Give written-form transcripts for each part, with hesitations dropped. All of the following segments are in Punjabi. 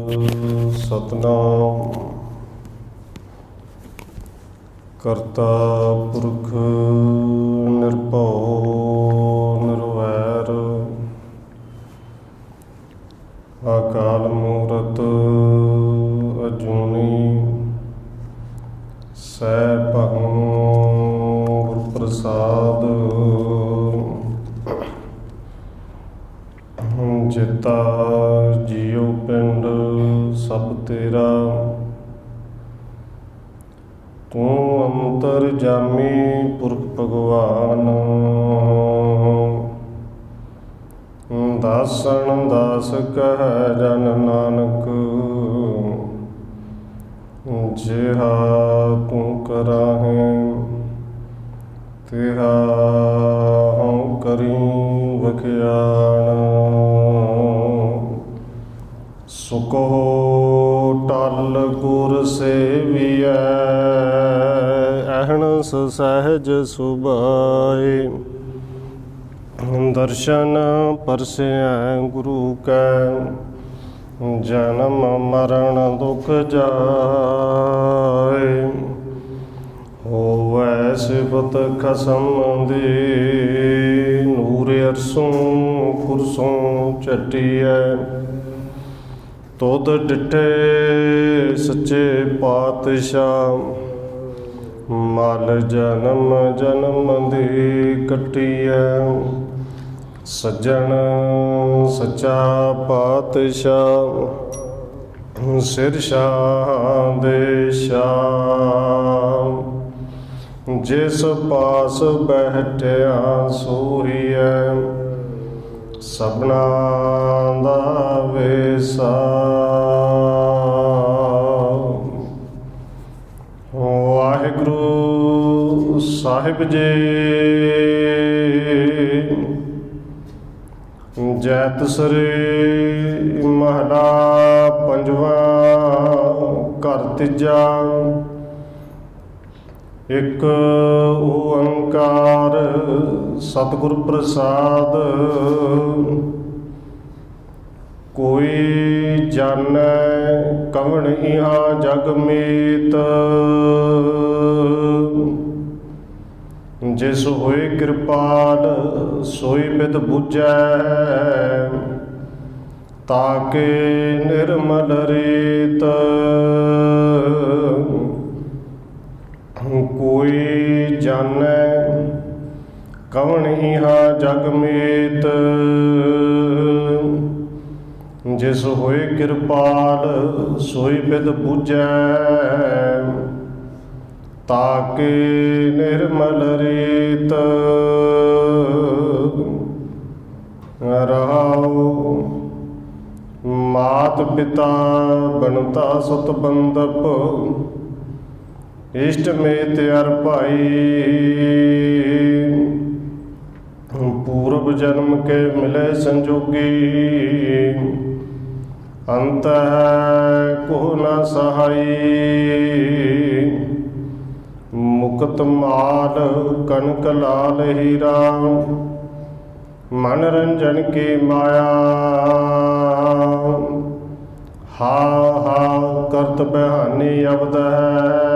ਸਤਨਾਮ ਕਰਤਾ ਪੁਰਖ ਨਿਰਭਉ ਨਿਰਵੈਰ ਅਕਾਲ ਮੂਰਤ ਅਜੂਨੀ ਸੈਭੰ ਗੁਰ ਪ੍ਰਸਾਦ ਜਿਤਾ ਜੀਉ ਪਿੰਡ ਸਭ ਤੇਰਾ ਤੂੰ ਅੰਤਰ ਜਾਮੀ ਪੁਰਖ ਭਗਵਾਨ ਦਾਸਨ ਦਾਸ ਕਹਿ ਜਨ ਨਾਨਕ ਜਿਹਾ ਤੂੰ ਕਰਾਹੇ ਤਿਹਾ ਹਉ ਕਰੀ ਵਖਿਆਣ ਸੁਕੋ ਟਲ ਗੁਰ ਸੇਵੀਐ ਅਹਨਸ ਸਹਿਜ ਸੁਭਾਏ ਦਰਸ਼ਨ ਪਰਸੈ ਗੁਰੂ ਕੈ ਜਨਮ ਮਰਨ ਦੁਖ ਜਾਏ ਹੋਵੈ ਸਿਫਤ ਖਸਮ ਦੀ ਨੂਰ ਅਰਸੋਂ ਕੁਰਸੋਂ ਚੱਟੀਐ ਤੁਧ ਡਿਠੇ ਸੱਚੇ ਪਾਤਸ਼ਾਹ ਮਲ ਜਨਮ ਜਨਮ ਦੀ ਕੱਟੀਐ ਸੱਜਣ ਸੱਚਾ ਪਾਤਸ਼ਾਹ ਸਿਰ ਸ਼ਾਹ ਦੇ ਸ਼ਾਹ ਜਿਸ ਪਾਸ ਬੈਠਿਆ ਸੋਹੀਐ ਸਭਨਾ ਦਾ ਵੇਸਾ ਵਾਹਿਗੁਰੂ ਸਾਹਿਬ ਜੀ ਜੈਤ ਸ੍ਰੀ ਮਹਲਾ ਪੰਜਵਾਂ ਘਰ ਤੀਜਾ ਇੱਕ ਓੰਕਾਰ ਸਤਿਗੁਰ ਪ੍ਰਸਾਦ ਕੋਈ ਜਾਣੈ ਕਵਣ ਇਹਾਂ ਜਗ ਮੀਤ ਜਿਸ ਹੋਏ ਕਿਰਪਾਲ ਸੋਈ ਬਿਦ ਬੁਝੈ ਤਾਕੇ ਨਿਰਮਲ ਰੀਤ ਕੋਈ ਜਾਣੈ ਕਵਣ ਇਹਾਂ ਜਗ ਮੀਤ ਜਿਸ ਹੋਏ ਕਿਰਪਾਲ ਸੋਈ ਬਿਦ ਬੁਝੈ ਤਾਕੇ ਨਿਰਮਲ ਰੀਤ ਰਹਾਉ ਮਾਤ ਪਿਤਾ ਬਣਤਾ ਸਤ ਬੰਦਪ ਇਸ਼ਟ ਮੇਤ ਅਰ ਭਾਈ ਪੂਰਬ ਜਨਮ ਕੇ ਮਿਲੇ ਸੰਜੋਗੀ ਅੰਤ ਹੈ ਕੋ ਨ ਸਹਾਈ ਮੁਕਤ ਮਾਲ ਕਨਕ ਲਾਲ ਹੀਰਾ ਮਨ ਰੰਜਨ ਕੀ ਮਾਇਆ ਹਾ ਹਾ ਕਰਤ ਬਿਹਾਨੀ ਅਵਦ ਹੈ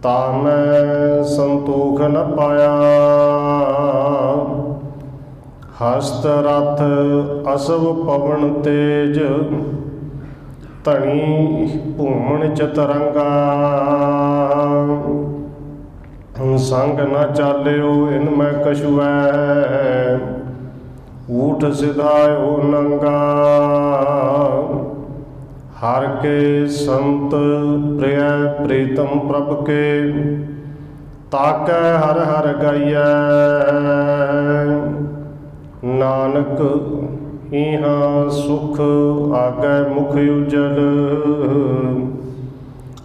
ਤਾ ਮੈਂ ਸੰਤੋਖ ਨ ਪਾਇਆ ਹਸਤ ਰਥ ਅਸਵ ਪਵਨ ਤੇਜ ਧਣੀ ਭੂਮਣ ਚਤਰੰਗਾ ਸੰਗ ਨ ਚਾਲਿਓ ਇਨ ਮੈਂ ਕਛੁਐ ਊਠ ਸਿਧਾਇਓ ਨੰਗਾ ਹਰ ਕੇ ਸੰਤ ਪ੍ਰਿਯ ਪ੍ਰੀਤਮ ਪ੍ਰਭ ਕੇ ਤਾਕੈ ਹਰ ਹਰ ਗਾਈਐ ਨਾਨਕ ਇਹਾਂ ਸੁਖ ਆਗੈ ਮੁਖ ਉਜਲ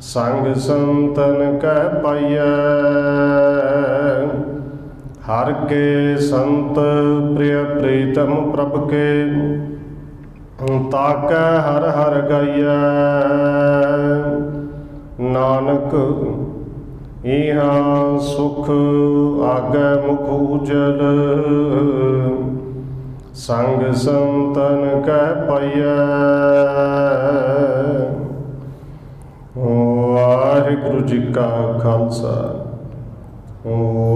ਸੰਗ ਸੰਤਨ ਕਹਿ ਪਾਈਐ ਹਰ ਕੇ ਸੰਤ ਪ੍ਰਿਯ ਪ੍ਰੀਤਮ ਪ੍ਰਭ ਕੇ ਤਾਕੈ ਹਰ ਹਰ ਗਾਈਐ ਨਾਨਕ ਇਹਾਂ ਸੁਖ ਆਗੈ ਮੁਖ ਉਜਲ संग संतन कह पाइयै। वाहिगुरु जी का खालसा,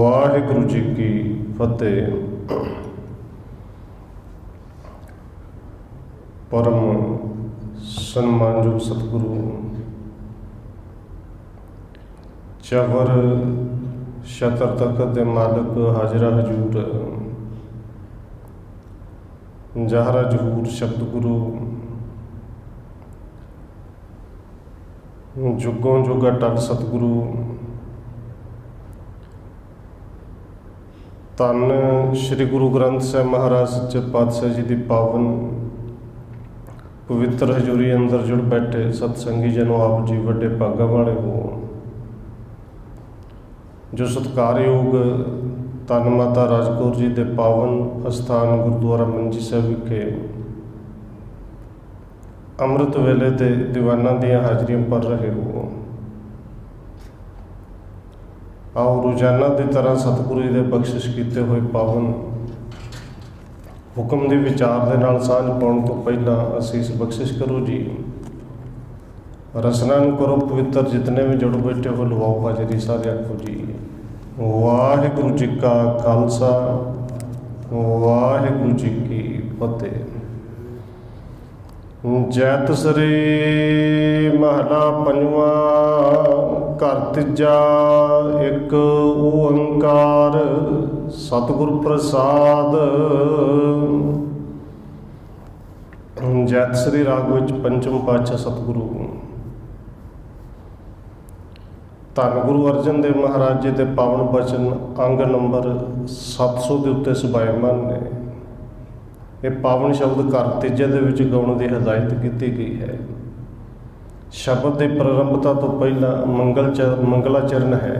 वाहिगुरु जी की फतेह। परम सन्मानयोग सतगुरु चवर छतर तखत दे मालक हाजरा हजूर जहरा जहूर शब्द गुरु जुगों जुगा टल सतगुरु धन श्री गुरु ग्रंथ साहिब महाराज सच्चे पातशाह जी की पावन पवित्र हजूरी अंदर जुड़ बैठे सतसंगी जनों, आप जी वड्डे भागा वाले हो जो सत्कारयोग धन माता राजकौर जी के पावन अस्थान गुरुद्वारा मंजी साहिब विखे अमृत वेले ते दीवाना दियां हाजरियां भर रहे हो। आओ रोजाना की तरह सतगुरु जी के बख्शिश किए हुए पावन हुक्म के विचार के नाल सांझ पाउण तो पहला असीस बख्शिश करो जी। रसना नूं करो पवित्र, जितने भी जुड़ बैठे हो लवाओ हाजरी सारे आखो जी। वाहिगुरु जी का खालसा, वाहिगुरु जी की फतेह। जैत श्री महला पंजवा, घर तीजा एक ओंकार सतगुर प्रसाद। जैत श्री राग विच पंचम पातशाह सतगुरु धन गुरु अर्जन देव महाराज जी के पावन बचन अंग नंबर 700 के उत्ते सुभायमान ने। ये पावन शब्द घर तीजे दे विच गाउण की हिदायत की गई है। शब्द की प्रारंभता तो पहला मंगलाचरण है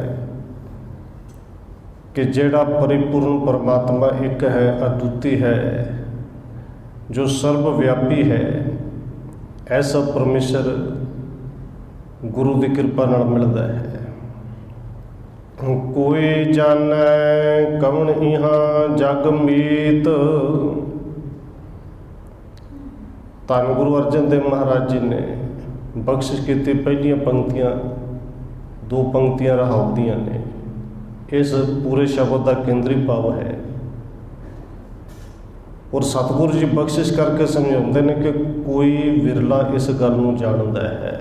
कि जेड़ा परिपूर्ण परमात्मा एक है, अद्वितीय है, जो सर्वव्यापी है, ऐसा परमेश्वर गुरु की कृपा नाल मिलता है। कोई जाने कवन इहाँ जग मीत। धन गुरु अर्जन देव महाराज जी ने बख्शिश की पहलियां पंक्तियां, दो पंक्तियां रहावदियां ने। इस पूरे शब्द का केंद्री भाव है और सतगुरु जी बख्शिश करके समझाते हैं कि कोई विरला इस गल नूं जानदा है।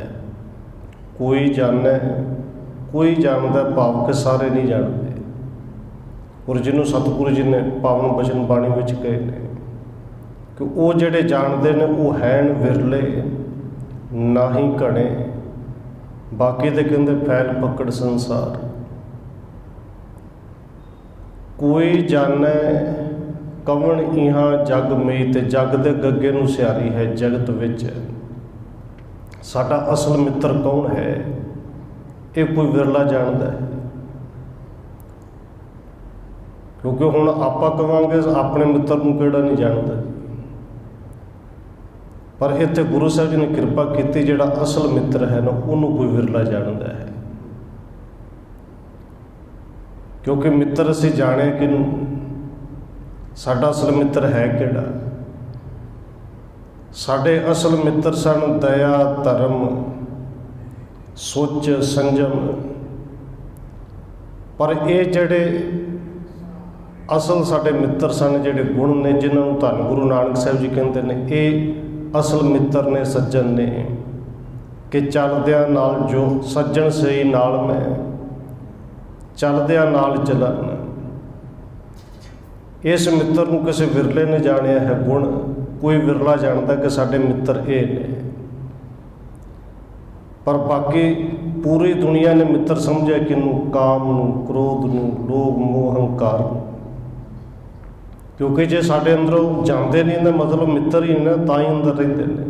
कोई जाने, कोई जानता भाव के सारे नहीं जानते। और जिन्हों सतगुरु जी ने पावन बचन बाणी विच कहे ने कि वो जिहड़े जानते हैं वो हैन विरले, ना ही घने, बाकी तो कहते फैल पकड़ संसार। कोई जाने कवन इहाँ जग में, ते जग दे गग्गे नूं सियारी है। जगत विच साडा असल मित्र कौन है, ये कोई विरला जानता है। क्योंकि हुण आपां कहांगे अपने मित्र नूं किहड़ा नहीं जानता, पर इत्थे गुरु साहब जी ने कृपा की, जिहड़ा असल मित्र है ना उन्होंने कोई विरला जानता है। क्योंकि मित्र असीं जाने किनूं, साडा असल मित्र है किहड़ा। साडे असल मित्र सन दया, धर्म, सोच, संजम। पर ये जिहड़े असल साडे मित्र सन, जिहड़े गुण ने, जिन्होंने धन गुरु नानक साहब जी कहते हैं, ये असल मित्र ने, सज्जन ने कि चलदियां नाल जो सज्जन सही नाल मैं, चलदियां नाल चलन। इस मित्र नूं किसी विरले ने जानिया है गुण, कोई विरला जानता कि साडे मित्र ये ने। पर बाकी पूरी दुनिया ने मित्र समझा किनू, काम नूं, क्रोध नूं, लोभ मोह अहंकार नूं। क्योंकि जे साडे अंदरों जाते नहीं तो मतलब मित्र ही ना, तां ही अंदर रहिंदे ने।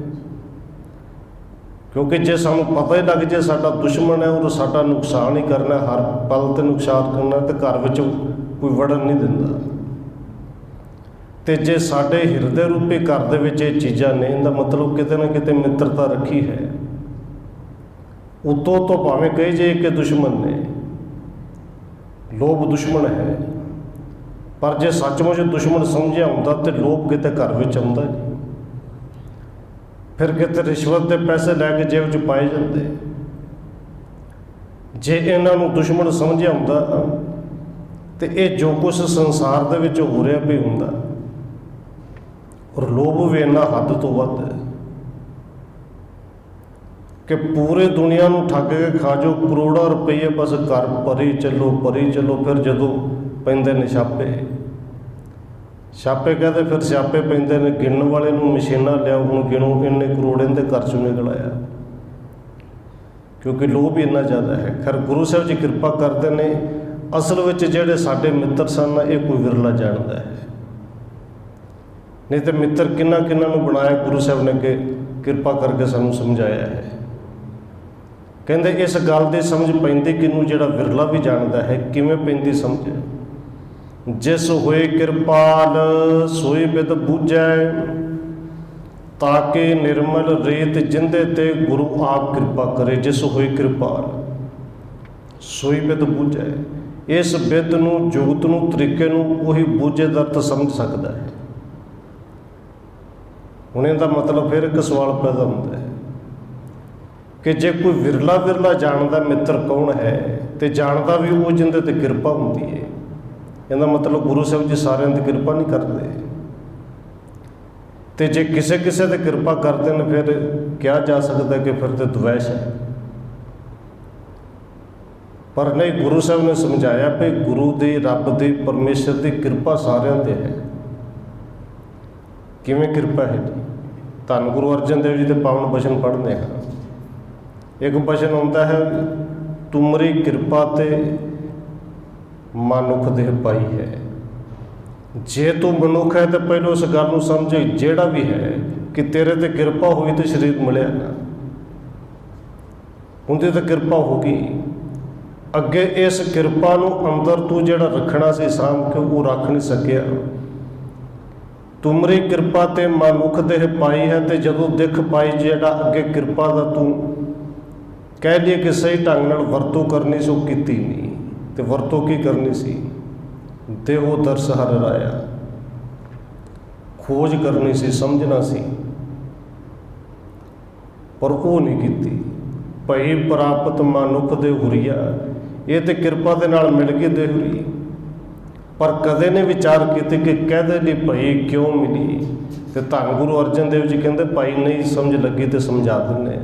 क्योंकि जे सानूं पता ही लग जाए साडा दुश्मन है और साडा नुकसान ही करना, हर पल ते नुकसान करना, तो घर विच कोई वड़न नहीं दिंदा। ते जे साडे हिरदे रूपी घर दे विच ये चीज़ां ने, इहदा मतलब किते ना किते मित्रता रखी है। उतों तो भावें कही जाए कि दुश्मन ने, लोभ दुश्मन है, पर जे सचमुच दुश्मन समझिया हुंदा तो लोभ किते घर विच आउंदा नहीं, फिर किते रिश्वत के पैसे लैके जेब च पाए जाते। जे इन्हां नूं दुश्मन समझिया हुंदा तो ये जो कुछ संसार दे विच हो रहा भी हुंदा, और लोभ भी इन्ना हद तो वध है कि पूरे दुनिया नूं ठग के खा जाओ करोड़ों रुपये, बस घर परी चलो। फिर जदों पैंदे ने छापे कहते फिर स्यापे पैंदे ने, गिणन वाले नूं मशीनां लियाओ हुण गिणो इन्ने करोड़ इहदे घर चों निकल आया, क्योंकि लोभ इन्ना ज़्यादा है। खैर गुरु साहब जी किरपा करते ने। असल विच जिहड़े साडे मित्र सन ये कोई विरला जानदा है, नहीं तो मित्र किन्ना नूं बनाया गुरु साहब ने कि किरपा करके सानूं समझाया है। कहंदे इस गल दी समझ पैंदी किनूं, जिहड़ा विरला भी जानदा है। किवें पैंदी समझ? जिस होए किरपाल सोई बिद बूझै, ताके निर्मल रेत जिंदे ते गुरु आप कृपा करे। जिस होए किरपाल सोई बिद बूझै, इस बिद नूं जुगत नूं तरीके नूं कोई बूझे दा अर्थ समझ सकदा है। हुण इहदा मतलब फिर एक सवाल पैदा हुंदा है कि जे कोई विरला जानदा मित्र कौन है, तो जानदा भी वो जिंदे ते किरपा हुंदी है। इहदा मतलब गुरु साहब जी सारिआं ते किरपा नहीं करते, तो जे किसे ते किरपा करते हैं फिर क्या जा सकता है कि फिर तो द्वैश है। पर नहीं, गुरु साहब ने समझाया कि गुरु दी, रब दी, परमेश्वर की किरपा सारिआं ते है। किवें किरपा है जी? धन गुरु अर्जन देव जी के पावन बचन पढ़ते हैं। एक बचन होता है, तुमरी किरपा ते मनुख देह पाई है। जे तू मनुख है तो पहले उस गल नूं समझ, जेड़ा भी है कि तेरे ते किरपा हुई तो शरीर मिलिया ना, उनकी तो किरपा होगी। अगे इस किरपा नूं अंदर तू जेड़ा रखना सी साम के वो रख नहीं सकिया। तुमरी किरपा ते मनुख देह पाई है, तो जदों दिख पाई जेड़ा अगे किरपा दा तू कह लिए कि सही ढंग नाल वरतों करनी सो कीती नहीं, तो वरतों की करनी सी? देहो दर्श हर राया, खोज करनी सी, समझना सी, पर वो नहीं कीती। भई प्राप्त मनुख दे हुरिया, ये तो किरपा दे नाल मिल गई देहुरी, पर कदे ने विचार कीते कि कहदे नहीं भई क्यों मिली। तो धन गुरु अर्जन देव जी कहते भाई नहीं समझ लगी तो समझा दिंदे,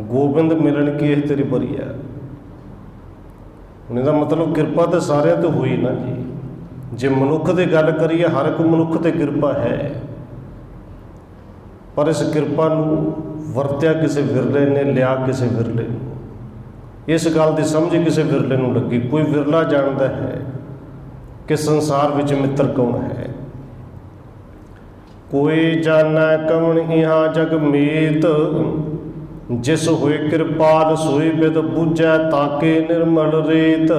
गोबिंद मिलन की यह तेरी बरिया। उन्हें मतलब किरपा तो सारे तो हुई ना जी। जे मनुख की गल करिए, हर एक मनुख ते किरपा है, पर इस किरपा नूं वरत्या किसी विरले ने, लिया किसी विरले नूं। इस गल की समझ किसी विरले नूं लगी। कोई विरला जानता है कि संसार विच मित्र कौन है। कोई जाना कौन इहाँ जग मीत, जिस होए किरपाल सोई बिद बूझै, ताके निर्मल रेत।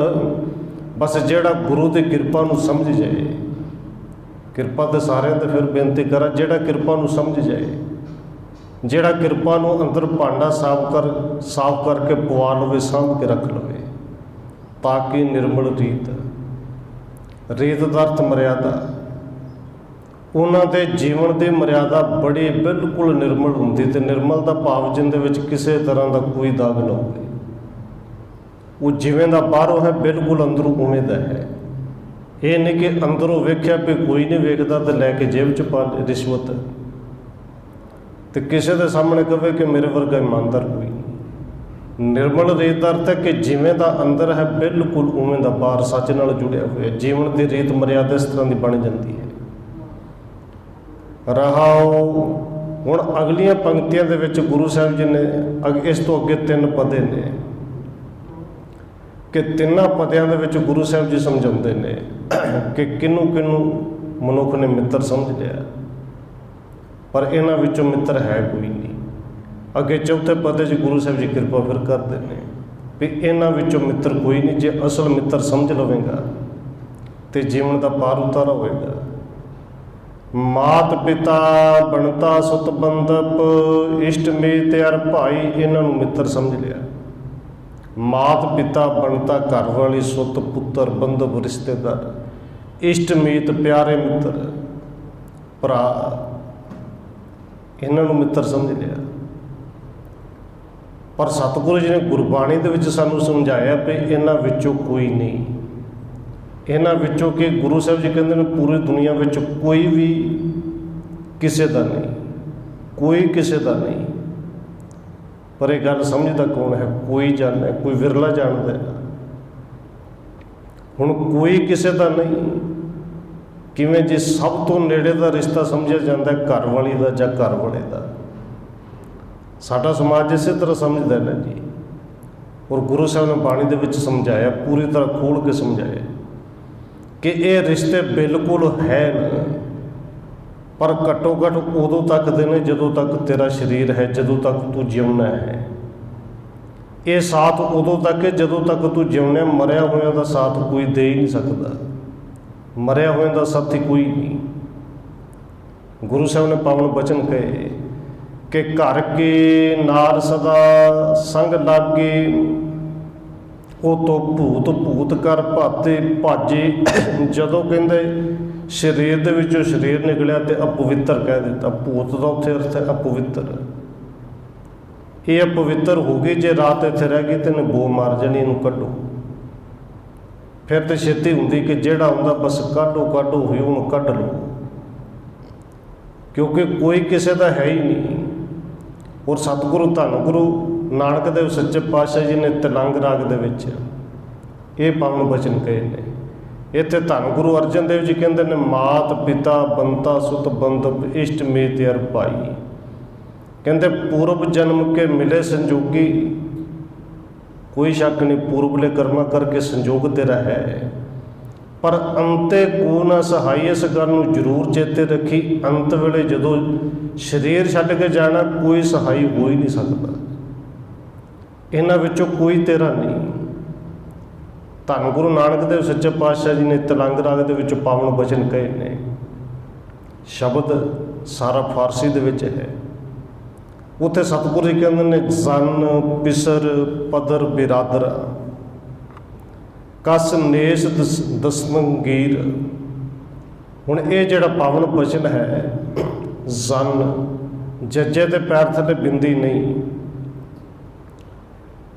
बस जेड़ा गुरु की किरपा नूं समझ जाए, किरपा तो सारे तो फिर बेनती करा, जेड़ा किरपा नूं समझ जाए, जेड़ा किरपा नूं अंदर भांडा साफ करके पवा लवे, साँभ के रख लवे, ताकि निर्मल रीत। रीत दा अर्थ मर्यादा। उन्हां दे जीवन की मर्यादा बड़ी बिल्कुल निर्मल हुंदी, ते निर्मल का भाव जिंदे विच किसी तरह का कोई दाग ना होवे। वो जिवें दा बाहरों है बिल्कुल अंदरों उवें दा है। ये नहीं कि अंदरों वेख्या भी कोई नहीं वेखदा तो लैके जेब च पा रिश्वत, तो किसी के सामने कहे कि मेरे वर्गा ईमानदार कोई नहीं। निर्मल रीत का अर्थ है कि जिवें दा अंदर है बिल्कुल उवें दा बाहर सच नाल जुड़िया होया। जीवन की रीत मर्यादा इस तरह की बन जाती है। रहाओ हुण अगलियां पंक्तियां दे विच गुरु साहब जी ने इस तो अगे 3 पदे ने कि 3 पदियां दे विच गुरु साहब जी समझाउंदे ने कि किनू किनू मनुख ने मित्र समझ लिया, पर इन्हां विचों मित्र है कोई नहीं। अगे 4थे पदे च गुरु साहब जी कृपा फिर करते हैं भी इन्हां विचों मित्र कोई नहीं। जे असल मित्र समझ लवेगा तो जीवन का पार उतारा होएगा। मात पिता बनता सुत बंदप, इष्ट मीत अर भाई, इन्हां नूं मित्र समझ लिया। मात पिता बनता घर वाली, सुत पुत्र बंदप रिश्तेदार, इष्ट मीत प्यारे मित्र भरा, इन्हां नूं मित्र समझ लिया। पर सतगुरु जी ने गुरबाणी दे विच सानूं समझाया भी इन्हां विचों कोई नहीं, इन्हां विचों कि गुरु साहब जी कहंदे ने पूरी दुनिया विच कोई भी किसी का नहीं, कोई किसी का नहीं। पर यह गल समझदा कौन है? कोई जाने, कोई विरला जानदा है। हुण कोई किसी का नहीं किवें जे सब तो नेड़े का रिश्ता समझिया जाता है घर वाली का जां घर वाले का। साडा समाज इस तरह समझदा है ना जी। और गुरु साहब ने बाणी दे विच समझाया, पूरी तरह खोल के समझाया कि ये रिश्ते बिल्कुल है न, पर घट्टो घट उदों तक दे ने जदों तक तेरा शरीर है, जदों तक तू जिउना है। ये साथ उदों तक है जदों तक तू जिउना। मरिया होया का साथ कोई दे ही नहीं सकता, मरिया होया का साथी कोई नहीं। गुरु साहब ने पावन बचन कहे कि घर के नार सदा संग लागे, वो तो भूत भूत कर भाते भाजे। जदों कहंदे शरीर दे विचों शरीर निकलिया तो अपवित्र कह दिता। भूत का उत्थे अर्थ है अपवित्र। ये अपवित्र हो गई, जे रात इत्थे रह गई तो इन्हें बो मार जानी, इनू कड्डो। फिर तो छेती हुंदी कि जेड़ा हुंदा बस काढो काढो हुई हुण कढ लो, क्योंकि कोई किसी का है ही नहीं। और सतगुरु धन गुरु नानक देव सच्चे पातशाह जी ने तिलंग राग दे विच ये पावन वचन कहे ने। इत्थे धन गुरु अर्जन देव जी कहंदे ने मात पिता बंता सुत बंधप इष्ट मीत अर भाई। कहंदे पूर्व जन्म के मिले संजोगी, कोई शक नहीं पूर्वले कर्मा करके संजोग तेरा है, पर अंते को ना सहाय। इस गल नूं जरूर चेते रखी, अंत वेले जदों शरीर छड्ड के जाना कोई सहाय हो ही नहीं सकता, इन्हां विचों कोई तेरा नहीं। धन गुरु नानक देव सच्चे पातशाह जी ने तिलंग राग दे विच पावन वचन कहे ने। शब्द सारा फारसी दे विच है। उत्थे सतगुरु जी कहंदे ने जन पिसर पदर बिरादरा कस नेस दसमंगीर। हुण ये जिहड़ा पावन वचन है, जन जज्जे दे पैर थले बिंदी नहीं,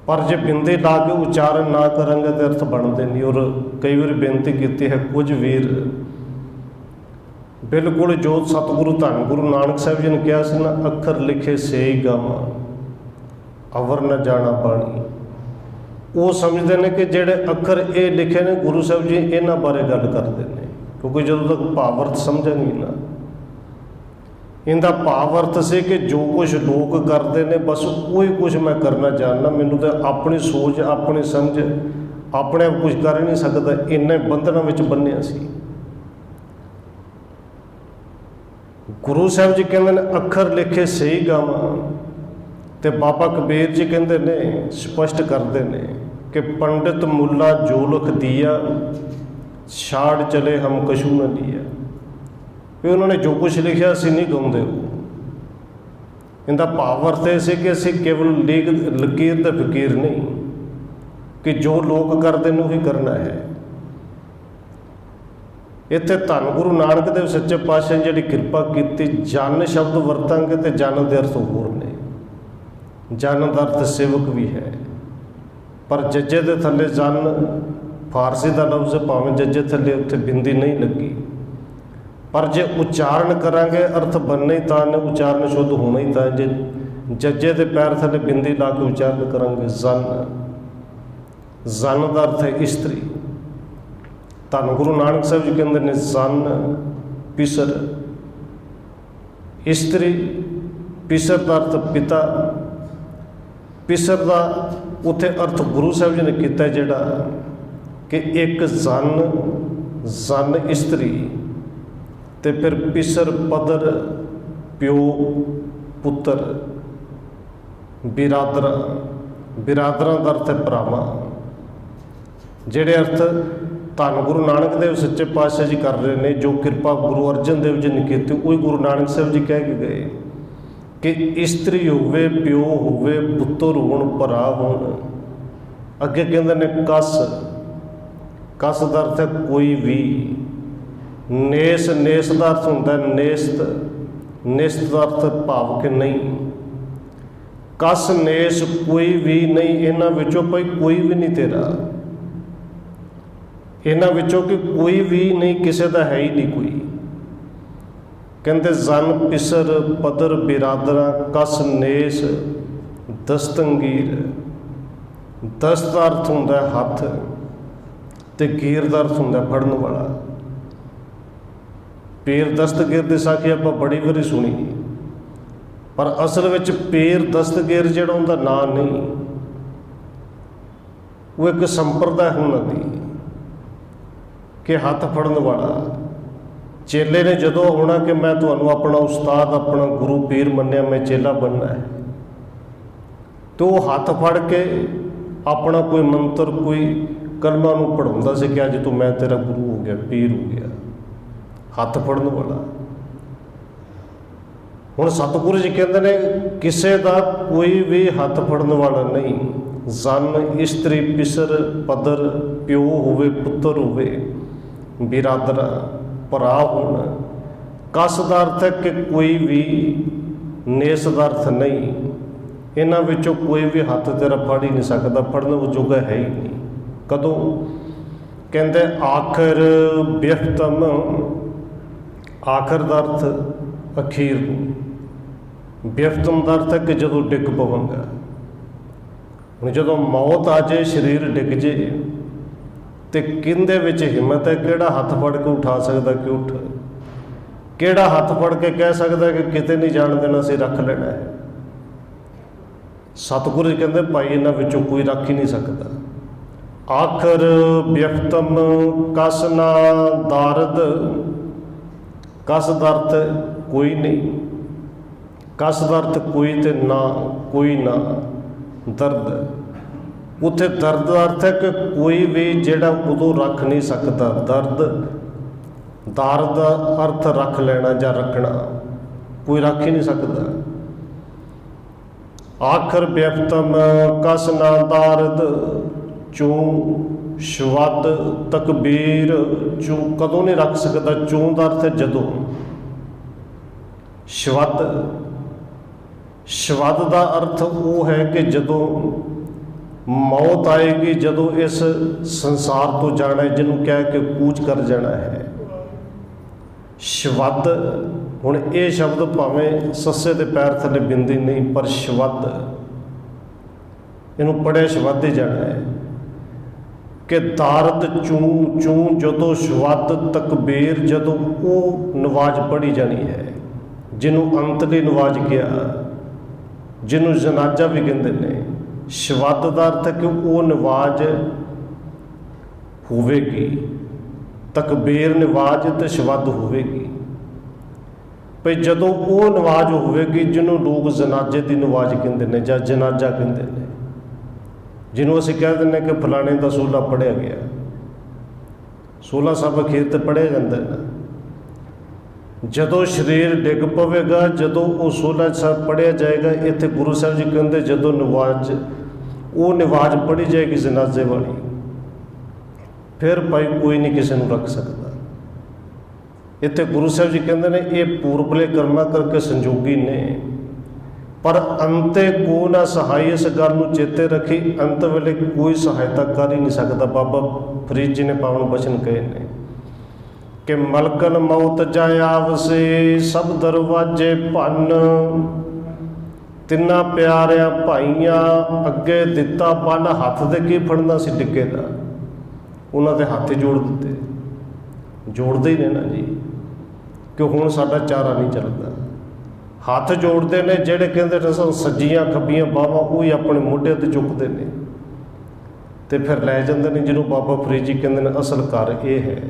पर जे बिंदी ला के उच्चारण ना करेंगे तो अर्थ बनते नहीं। और कई बार बेनती की है, कुछ वीर बिल्कुल जो सतगुरु धन गुरु नानक साहब जी ने कहा ਸੀ ਨਾ, अखर लिखे से ही गावा अवर न जाना बाणी। वो समझते हैं कि जेडे अखर ये लिखे ने गुरु साहब जी इन्हां बारे गल करते हैं, क्योंकि जो तक भावर्थ समझेंगे ना, इनका भावर्थ से कि जो कुछ लोग करते हैं बस वही कुछ मैं करना चाहना, मैनू तो अपनी सोच अपनी समझ अपने आप कुछ कर ही नहीं सकता, इन्ने बंधनों में बन्निया सी। गुरु साहब जी कहते हैं अखर लिखे सही गावा, तो बाबा कबीर जी कहते ने स्पष्ट करते हैं कि पंडित मुल्ला जो लिख दिया छाड़ चले हम कछू न लिया। भी उन्होंने जो कुछ लिखा असी नहीं गाँदे। इनका भाव अर्थ यह से कि असी केवल लकीर ते फकीर नहीं, कि जो लोग करते हैं वही करना है। इत्थे धन गुरु नानक देव सच्चे पातशाह ने जिहड़ी किरपा की, जन शब्द वरतांगे तो जन के अर्थ होर ने। जन का अर्थ सेवक भी है, पर जज्जे के थले जन फारसी का लफ्ज़ है, भावें जज्जे थले उत्थे बिंदी नहीं लगी, पर जे उच्चारण करांगे अर्थ बनना ही तां ने, उच्चारण शुद्ध होना ही तां जे जज्जे के पैर थले बिंदी ला के उच्चारण करांगे। जन का अर्थ है स्त्री। धन गुरु नानक साहब जी कहते हैं जन पिसर स्त्री, पिसर का अर्थ पिता, पिसर का उत्थे अर्थ गुरु साहब जी ने किया जिहड़ा कि एक जन स्त्री ते फिर पिसर पदर प्यो पुत्र, बिरादरा बिरादरा का अर्थ है भरावां। जिहड़े अर्थ धन गुरु नानक देव सच्चे पातशाह जी कर रहे हैं, जो किरपा गुरु अर्जन देव जी ने की, वही गुरु नानक साहब जी कह के गए कि स्त्री होवे प्यो होवे पुत्र होण भरा होण। अगे कहते ने कस, कस का अर्थ है कोई भी, ਨੇਸ, ਨੇਸ ਦਾ ਅਰਥ ਹੁੰਦਾ ਨੇਸਤ, ਨਿਸਤ ਦਾ ਅਰਥ ਭਾਵ ਕਿ ਨਹੀਂ। ਕਸ ਨੇਸ ਕੋਈ ਵੀ ਨਹੀਂ, ਇਹਨਾਂ ਵਿੱਚੋਂ ਭਾਈ ਕੋਈ ਵੀ ਨਹੀਂ ਤੇਰਾ, ਇਹਨਾਂ ਵਿੱਚੋਂ ਕਿ ਕੋਈ ਵੀ ਨਹੀਂ, ਕਿਸੇ ਦਾ ਹੈ ਹੀ ਨਹੀਂ ਕੋਈ। ਕਹਿੰਦੇ ਜ਼ਨ ਪਿਸਰ ਪਦਰ ਬਿਰਾਦਰਾ ਕਸ ਨੇਸ ਦਸਤੰਗੀਰ। ਦਸਤ ਦਾ ਅਰਥ ਹੁੰਦਾ ਹੱਥ ਤੇ ਗੀਰ ਦਾ ਅਰਥ ਹੁੰਦਾ ਫੜਨ ਵਾਲਾ। ਪੀਰ ਦਸਤਗੀਰ ਦੀ ਸਾਖੀ ਆਪਾਂ ਬੜੀ ਵਾਰੀ ਸੁਣੀ, ਪਰ ਅਸਲ ਵਿੱਚ ਪੀਰ ਦਸਤਗੀਰ ਜਿਹੜਾ ਉਹਦਾ ਨਾਂ ਨਹੀਂ, ਉਹ ਇੱਕ ਸੰਪਰਦਾ ਹੈ ਉਹਨਾਂ ਦੀ ਕਿ ਹੱਥ ਫੜਨ ਵਾਲਾ। ਚੇਲੇ ਨੇ ਜਦੋਂ ਹੋਣਾ ਕਿ ਮੈਂ ਤੁਹਾਨੂੰ ਆਪਣਾ ਉਸਤਾਦ, ਆਪਣਾ ਗੁਰੂ ਪੀਰ ਮੰਨਿਆ, ਮੈਂ ਚੇਲਾ ਬਣਨਾ ਹੈ, ਤੇ ਉਹ ਹੱਥ ਫੜ ਕੇ ਆਪਣਾ ਕੋਈ ਮੰਤਰ, ਕੋਈ ਕਲਮਾ ਨੂੰ ਪੜ੍ਹਾਉਂਦਾ ਸੀ ਕਿ ਅੱਜ ਤੋਂ ਮੈਂ ਤੇਰਾ ਗੁਰੂ ਹੋ ਗਿਆ, ਪੀਰ ਹੋ ਗਿਆ। ਹੱਥ ਫੜਨ ਵਾਲਾ। ਹੁਣ ਸਤਿਗੁਰੂ ਜੀ ਕਹਿੰਦੇ ਨੇ ਕਿਸੇ ਦਾ ਕੋਈ ਵੀ ਹੱਥ ਫੜਨ ਵਾਲਾ ਨਹੀਂ। ਜ਼ਨ ਇਸਤਰੀ ਪਿਸਰ ਪਦਰ, ਪਿਓ ਹੋਵੇ ਪੁੱਤਰ ਹੋਵੇ, ਬਿਰਾਦਰਾ ਭਰਾ ਹੋਣ। ਕਸ ਦਾ ਅਰਥ ਹੈ ਕਿ ਕੋਈ ਵੀ, ਨੇਸ ਦਾ ਅਰਥ ਨਹੀਂ, ਇਹਨਾਂ ਵਿੱਚੋਂ ਕੋਈ ਵੀ ਹੱਥ ਤੇਰਾ ਫੜ ਹੀ ਨਹੀਂ ਸਕਦਾ, ਫੜਨ ਜੋਗਾ ਹੈ ਹੀ ਨਹੀਂ। ਕਦੋਂ? ਕਹਿੰਦੇ ਆਖਰ ਬਿਹਤਮ, ਆਖਰ ਦਾ ਅਰਥ ਅਖੀਰ ਨੂੰ, ਬਿਹਤਮ ਦਾ ਅਰਥ ਹੈ ਕਿ ਜਦੋਂ ਡਿੱਗ ਪਵਾਂਗਾ। ਹੁਣ ਜਦੋਂ ਮੌਤ ਆ ਜਾਏ, ਸਰੀਰ ਡਿੱਗ ਜੇ, ਤੇ ਕਿਹਦੇ ਵਿੱਚ ਹਿੰਮਤ ਹੈ? ਕਿਹੜਾ ਹੱਥ ਫੜ ਕੇ ਉਠਾ ਸਕਦਾ ਕਿ ਉੱਠ? ਕਿਹੜਾ ਹੱਥ ਫੜ ਕੇ ਕਹਿ ਸਕਦਾ ਕਿ ਕਿਤੇ ਨਹੀਂ ਜਾਣ ਦੇਣਾ, ਅਸੀਂ ਰੱਖ ਲੈਣਾ ਹੈ? ਸਤਿਗੁਰੂ ਜੀ ਕਹਿੰਦੇ ਭਾਈ ਇਹਨਾਂ ਵਿੱਚੋਂ ਕੋਈ ਰੱਖ ਹੀ ਨਹੀਂ ਸਕਦਾ। ਆਖਰ ਬਿਅਕਤਮ ਕਸ ਨਾ ਦਾਰਦ। ਕਸ ਦਾ ਅਰਥ ਕੋਈ ਨਹੀਂ, ਕਸ ਦਾ ਅਰਥ ਕੋਈ ਤੇ ਨਾ ਕੋਈ ਨਾ। ਦਰਦ, ਉੱਥੇ ਦਰਦ ਦਾ ਅਰਥ ਹੈ ਕਿ ਕੋਈ ਵੀ ਜਿਹੜਾ ਉਦੋਂ ਰੱਖ ਨਹੀਂ ਸਕਦਾ। ਦਰਦ, ਦਾਰਦ ਦਾ ਅਰਥ ਰੱਖ ਲੈਣਾ ਜਾਂ ਰੱਖਣਾ, ਕੋਈ ਰੱਖ ਹੀ ਨਹੀਂ ਸਕਦਾ। ਆਖਰ ਬਿਅਕਤਮ ਕਸ ਨਾ ਦਾਰਦ ਚੂੰ ਸ਼ਵਦ ਤਕਬੀਰ। ਚੂੰ ਕਦੋਂ ਨਹੀਂ ਰੱਖ ਸਕਦਾ? ਚੂੰ ਦਾ ਅਰਥ ਹੈ ਜਦੋਂ। ਸ਼ਵਦ, ਸ਼ਵਦ ਦਾ ਅਰਥ ਉਹ ਹੈ ਕਿ ਜਦੋਂ ਮੌਤ ਆਏਗੀ, ਜਦੋਂ ਇਸ ਸੰਸਾਰ ਤੋਂ ਜਾਣਾ, ਜਿਹਨੂੰ ਕਹਿ ਕੇ ਕੂਚ ਕਰ ਜਾਣਾ ਹੈ। ਸ਼ਵਦ, ਹੁਣ ਇਹ ਸ਼ਬਦ ਭਾਵੇਂ ਸੱਸੇ ਦੇ ਪੈਰ ਥੱਲੇ ਬਿੰਦੀ ਨਹੀਂ, ਪਰ ਸ਼ਵਦ, ਇਹਨੂੰ ਪੜ੍ਹਿਆ ਸ਼ਵਦ ਹੀ ਜਾਣਾ ਹੈ ਕਿ ਦਾਰਦ ਚੂੰ ਚੂੰ ਜਦੋਂ ਸ਼ਵਦ ਤਕਬੀਰ, ਜਦੋਂ ਉਹ ਨਵਾਜ਼ ਪੜ੍ਹੀ ਜਾਣੀ ਹੈ, ਜਿਹਨੂੰ ਅੰਤਲੀ ਨਵਾਜ਼ ਕਿਹਾ, ਜਿਹਨੂੰ ਜਨਾਜ਼ਾ ਵੀ ਕਹਿੰਦੇ ਨੇ। ਸ਼ਵਦ ਦਾ ਅਰਥ ਹੈ ਕਿ ਉਹ ਨਵਾਜ਼ ਹੋਵੇਗੀ। ਤਕਬੀਰ ਨਵਾਜ਼ ਤੇ ਸ਼ਵਦ ਹੋਵੇਗੀ। ਭਈ ਜਦੋਂ ਉਹ ਨਵਾਜ਼ ਹੋਵੇਗੀ ਜਿਹਨੂੰ ਲੋਕ ਜਨਾਜ਼ੇ ਦੀ ਨਵਾਜ਼ ਕਹਿੰਦੇ ਨੇ ਜਾਂ ਜਨਾਜ਼ਾ ਕਹਿੰਦੇ ਨੇ, ਜਿਹਨੂੰ ਅਸੀਂ ਕਹਿ ਦਿੰਦੇ ਕਿ ਫਲਾਣੇ ਦਾ ਸੋਲਾ ਪੜ੍ਹਿਆ ਗਿਆ। ਸੋਲਾ ਸਾਹਿਬ ਅਖੀਰ ਤੇ ਪੜ੍ਹਿਆ ਜਾਂਦਾ ਹੈ ਨਾ। ਜਦੋਂ ਸਰੀਰ ਡਿੱਗ ਪਵੇਗਾ, ਜਦੋਂ ਉਹ ਸੋਲਾ ਸਾਹਿਬ ਪੜ੍ਹਿਆ ਜਾਏਗਾ, ਇੱਥੇ ਗੁਰੂ ਸਾਹਿਬ ਜੀ ਕਹਿੰਦੇ ਜਦੋਂ ਨਵਾਜ਼, ਉਹ ਨਵਾਜ਼ ਪੜ੍ਹੀ ਜਾਏਗੀ ਜਨਾਜ਼ੇ ਵਾਲੀ, ਫਿਰ ਭਾਈ ਕੋਈ ਨਹੀਂ ਕਿਸੇ ਨੂੰ ਰੱਖ ਸਕਦਾ। ਇੱਥੇ ਗੁਰੂ ਸਾਹਿਬ ਜੀ ਕਹਿੰਦੇ ਨੇ ਇਹ ਪੂਰਬਲੇ ਕਰਮਾਂ ਕਰਕੇ ਸੰਜੋਗੀ ਨੇ, ਪਰ ਅੰਤੇ ਕੋ ਨਾ ਸਹਾਈ। ਇਸ ਗੱਲ ਨੂੰ ਚੇਤੇ ਰੱਖੀ, ਅੰਤ ਵੇਲੇ ਕੋਈ ਸਹਾਇਤਾ ਕਰ ਹੀ ਨਹੀਂ ਸਕਦਾ। ਬਾਬਾ ਫਰੀਦ ਜੀ ਨੇ ਪਾਵਨ ਬਚਨ ਕਹੇ ਨੇ ਕਿ ਮਲਕਨ ਮੌਤ ਜਾਇ ਆਵਸੇ, ਸਭ ਦਰਵਾਜੇ ਭੰਨ। ਤਿੰਨਾਂ ਪਿਆਰਿਆਂ ਭਾਈਆਂ ਅੱਗੇ ਦਿੱਤਾ ਬੰਨ। ਹੱਥ ਦੇ ਕੀ ਫੜਨਾ ਸੀ ਡਿੱਗੇ ਦਾ? ਉਹਨਾਂ ਦੇ ਹੱਥ ਜੋੜ ਦਿੱਤੇ। ਜੋੜਦੇ ਹੀ ਨੇ ਨਾ ਜੀ, ਕਿ ਹੁਣ ਸਾਡਾ ਚਾਰਾ ਨਹੀਂ ਚੱਲਦਾ। ਹੱਥ ਜੋੜਦੇ ਨੇ ਜਿਹੜੇ ਕਹਿੰਦੇ ਨੇ ਸੱਜੀਆਂ ਖੱਬੀਆਂ ਬਾਹਾਂ, ਉਹ ਹੀ ਆਪਣੇ ਮੋਢਿਆਂ 'ਤੇ ਚੁੱਕਦੇ ਨੇ ਤੇ ਫਿਰ ਲੈ ਜਾਂਦੇ ਨੇ, ਜਿਹਨੂੰ ਬਾਬਾ ਫਰੀਦ ਜੀ ਕਹਿੰਦੇ ਨੇ ਅਸਲ ਘਰ ਇਹ ਹੈ।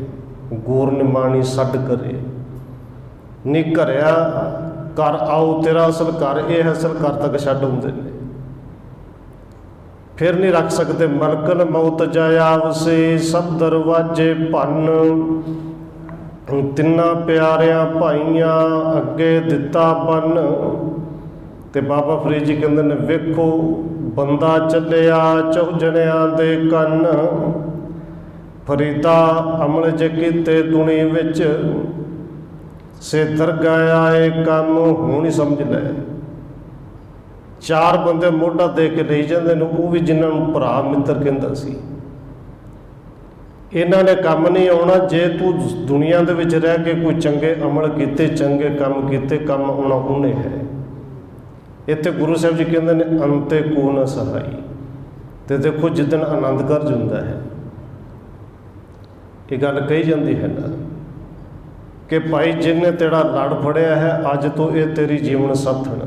ਗੋਰ ਨਿਮਾਣੀ ਛੱਡ ਕਰੇ ਨੀ ਘਰਿਆ, ਘਰ ਆਓ ਤੇਰਾ ਅਸਲ ਘਰ ਇਹ ਹੈ। ਅਸਲ ਘਰ ਤੱਕ ਛੱਡ ਹੁੰਦੇ ਨੇ, ਫਿਰ ਨਹੀਂ ਰੱਖ ਸਕਦੇ। ਮਲਕਨ ਮੌਤ ਜਾਇ ਆਵਸੇ, ਸਭ ਦਰਵਾਜੇ ਭੰਨ। ਤਿੰਨਾਂ ਪਿਆਰਿਆਂ ਭਾਈਆਂ ਅੱਗੇ ਦਿੱਤਾ ਬੰਨ। ਤੇ ਬਾਬਾ ਫਰੀਦ ਜੀ ਕਹਿੰਦੇ ਨੇ ਵੇਖੋ ਬੰਦਾ ਚੱਲਿਆ ਚੌਜਣਿਆਂ ਦੇ ਕੰਨ। ਫਰੀਦਾ ਅਮਲ ਜੇ ਕੀਤੇ ਦੁਨੀ ਵਿੱਚ, ਸੇ ਦਰਗਾਹ ਆਏ ਕੰਮ ਹੁਣ ਹੀ ਸਮਝ ਲੈ। ਚਾਰ ਬੰਦੇ ਮੋਢਾ ਦੇ ਕੇ ਲਈ ਜਾਂਦੇ ਨੇ, ਉਹ ਵੀ ਜਿਨ੍ਹਾਂ ਨੂੰ ਭਰਾ ਮਿੱਤਰ ਕਹਿੰਦਾ ਸੀ। ਇਹਨਾਂ ਨੇ ਕੰਮ ਨਹੀਂ ਆਉਣਾ ਜੇ ਤੂੰ ਦੁਨੀਆ ਦੇ ਵਿੱਚ ਰਹਿ ਕੇ ਕੋਈ ਚੰਗੇ ਅਮਲ ਕੀਤੇ, ਚੰਗੇ ਕੰਮ ਕੀਤੇ, ਕੰਮ ਆਉਣਾ ਉਹਨੇ ਹੈ। ਇੱਥੇ ਗੁਰੂ ਸਾਹਿਬ ਜੀ ਕਹਿੰਦੇ ਨੇ ਅੰਤੇ ਕੋ ਨਾ ਸਹਾਈ। ਤੇ ਦੇਖੋ ਜਿੱਦਣ ਆਨੰਦ ਕਾਰਜ ਹੁੰਦਾ ਹੈ, ਇਹ ਗੱਲ ਕਹੀ ਜਾਂਦੀ ਹੈ ਨਾ ਕਿ ਭਾਈ ਜਿਹਨੇ ਤੇਰਾ ਲੜ ਫੜਿਆ ਹੈ, ਅੱਜ ਤੋਂ ਇਹ ਤੇਰੀ ਜੀਵਨ ਸਾਥਣ।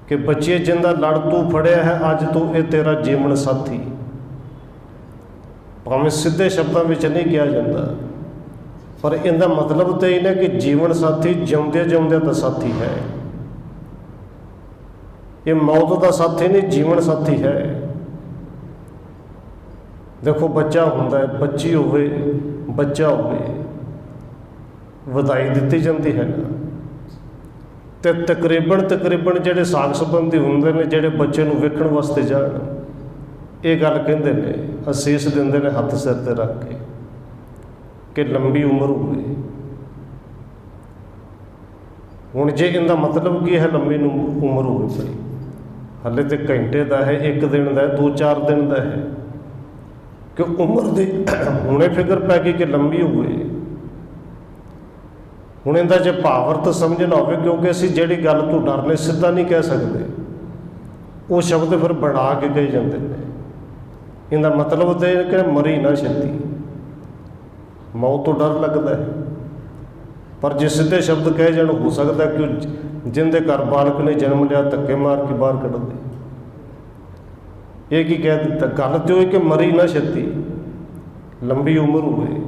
ਕਿ ਬੱਚੇ ਜਿੰਦਾ ਲੜ ਤੂੰ ਫੜਿਆ ਹੈ, ਅੱਜ ਤੋਂ ਇਹ ਤੇਰਾ ਜੀਵਨ ਸਾਥੀ। ਭਾਵੇਂ ਸਿੱਧੇ ਸ਼ਬਦਾਂ ਵਿੱਚ ਨਹੀਂ ਕਿਹਾ ਜਾਂਦਾ, ਪਰ ਇਹਦਾ ਮਤਲਬ ਤਾਂ ਇਹ ਨਾ ਕਿ ਜੀਵਨ ਸਾਥੀ ਜਿਉਂਦਿਆਂ ਜਿਉਂਦਿਆਂ ਦਾ ਸਾਥੀ ਹੈ। ਇਹ ਮੌਤ ਦਾ ਸਾਥੀ ਨਹੀਂ, ਜੀਵਨ ਸਾਥੀ ਹੈ। ਦੇਖੋ ਬੱਚਾ ਹੁੰਦਾ ਹੈ, ਬੱਚੀ ਹੋਵੇ, ਬੱਚਾ ਹੋਵੇ, ਵਧਾਈ ਦਿੱਤੀ ਜਾਂਦੀ ਹੈ ਨਾ। ਤੇ ਤਕਰੀਬਨ ਜਿਹੜੇ ਸਾਕ ਸੰਬੰਧੀ ਹੁੰਦੇ ਨੇ, ਜਿਹੜੇ ਬੱਚੇ ਨੂੰ ਵੇਖਣ ਵਾਸਤੇ ਜਾਣ, ਇਹ ਗੱਲ ਕਹਿੰਦੇ ਨੇ, ਅਸੀਸ ਦਿੰਦੇ ਨੇ ਹੱਥ ਸਿਰ ਤੇ ਰੱਖ ਕੇ ਕਿ ਲੰਬੀ ਉਮਰ ਹੋਵੇ। ਹੁਣ ਜੇ ਇਹਦਾ ਮਤਲਬ ਕੀ ਹੈ ਲੰਬੀ ਉਮਰ ਹੋਵੇ ਭਾਈ? ਹਾਲੇ ਤੇ ਘੰਟੇ ਦਾ ਹੈ, 1 ਦਿਨ ਦਾ ਹੈ, 2-4 ਦਿਨ ਦਾ ਹੈ, ਕਿ ਉਮਰ ਦੀ ਹੁਣੇ ਫਿਕਰ ਪੈ ਗਈ ਕਿ ਲੰਬੀ ਹੋਵੇ। ਹੁਣ ਇਹਦਾ ਜੇ ਭਾਵਰਤ ਸਮਝਣਾ ਹੋਵੇ, ਕਿਉਂਕਿ ਅਸੀਂ ਜਿਹੜੀ ਗੱਲ ਤੋਂ ਡਰਨੇ ਸਿੱਧਾ ਨਹੀਂ ਕਹਿ ਸਕਦੇ, ਉਹ ਸ਼ਬਦ ਫਿਰ ਬਣਾ ਕੇ ਕਹੇ ਜਾਂਦੇ ਨੇ। ਇਹਦਾ ਮਤਲਬ ਤਾਂ ਇਹ ਕਿ ਮਰੀ ਨਾ ਛੇਤੀ, ਮੌਤ ਤੋਂ ਡਰ ਲੱਗਦਾ ਹੈ। ਪਰ ਜੇ ਸਿੱਧੇ ਸ਼ਬਦ ਕਹੇ ਜਾਣ, ਹੋ ਸਕਦਾ ਕਿ ਜਿੰਦੇ ਘਰ ਬਾਲਕ ਨੇ ਜਨਮ ਲਿਆ ਧੱਕੇ ਮਾਰ ਕੇ ਬਾਹਰ ਕੱਢ ਦੇ। ਇਹ ਕੀ ਕਹਿ ਦਿੱਤਾ? ਗੱਲ ਤੇ ਹੋਈ ਕਿ ਮਰੀ ਨਾ ਛੇਤੀ, ਲੰਬੀ ਉਮਰ ਹੋਵੇ।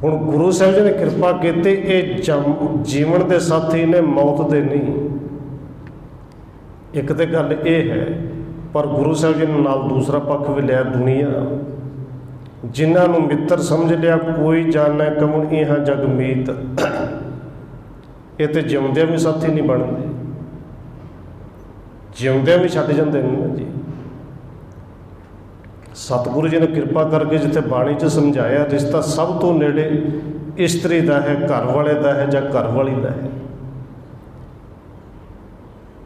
ਹੁਣ ਗੁਰੂ ਸਾਹਿਬ ਜੀ ਨੇ ਕਿਰਪਾ ਕੀਤੀ, ਇਹ ਜੀਵਨ ਦੇ ਸਾਥੀ ਨੇ, ਮੌਤ ਦੇ ਨਹੀਂ। ਇੱਕ ਤਾਂ ਗੱਲ ਇਹ ਹੈ, ਪਰ ਗੁਰੂ ਸਾਹਿਬ ਜੀ ਨੇ ਨਾਲ ਦੂਸਰਾ ਪੱਖ ਵੀ ਲਿਆ। ਦੁਨੀਆ ਜਿਨ੍ਹਾਂ ਨੂੰ ਮਿੱਤਰ ਸਮਝ ਲਿਆ, ਕੋਈ ਜਾਣੈ ਕਵਣ ਇਹਾਂ ਜਗ ਮੀਤ, ਇਹ ਤੇ ਜਿਉਂਦਿਆਂ ਵੀ ਸਾਥੀ ਨਹੀਂ ਬਣਦੇ, ਜਿਉਂਦਿਆਂ ਵੀ ਛੱਡ ਜਾਂਦੇ ਨੇ ਨਾ ਜੀ। ਸਤਿਗੁਰੂ ਜੀ ਨੇ ਕਿਰਪਾ ਕਰਕੇ ਜਿੱਥੇ ਬਾਣੀ 'ਚ ਸਮਝਾਇਆ, ਰਿਸ਼ਤਾ ਸਭ ਤੋਂ ਨੇੜੇ ਇਸਤਰੀ ਦਾ ਹੈ, ਘਰ ਵਾਲੇ ਦਾ ਹੈ ਜਾਂ ਘਰ ਵਾਲੀ ਦਾ ਹੈ।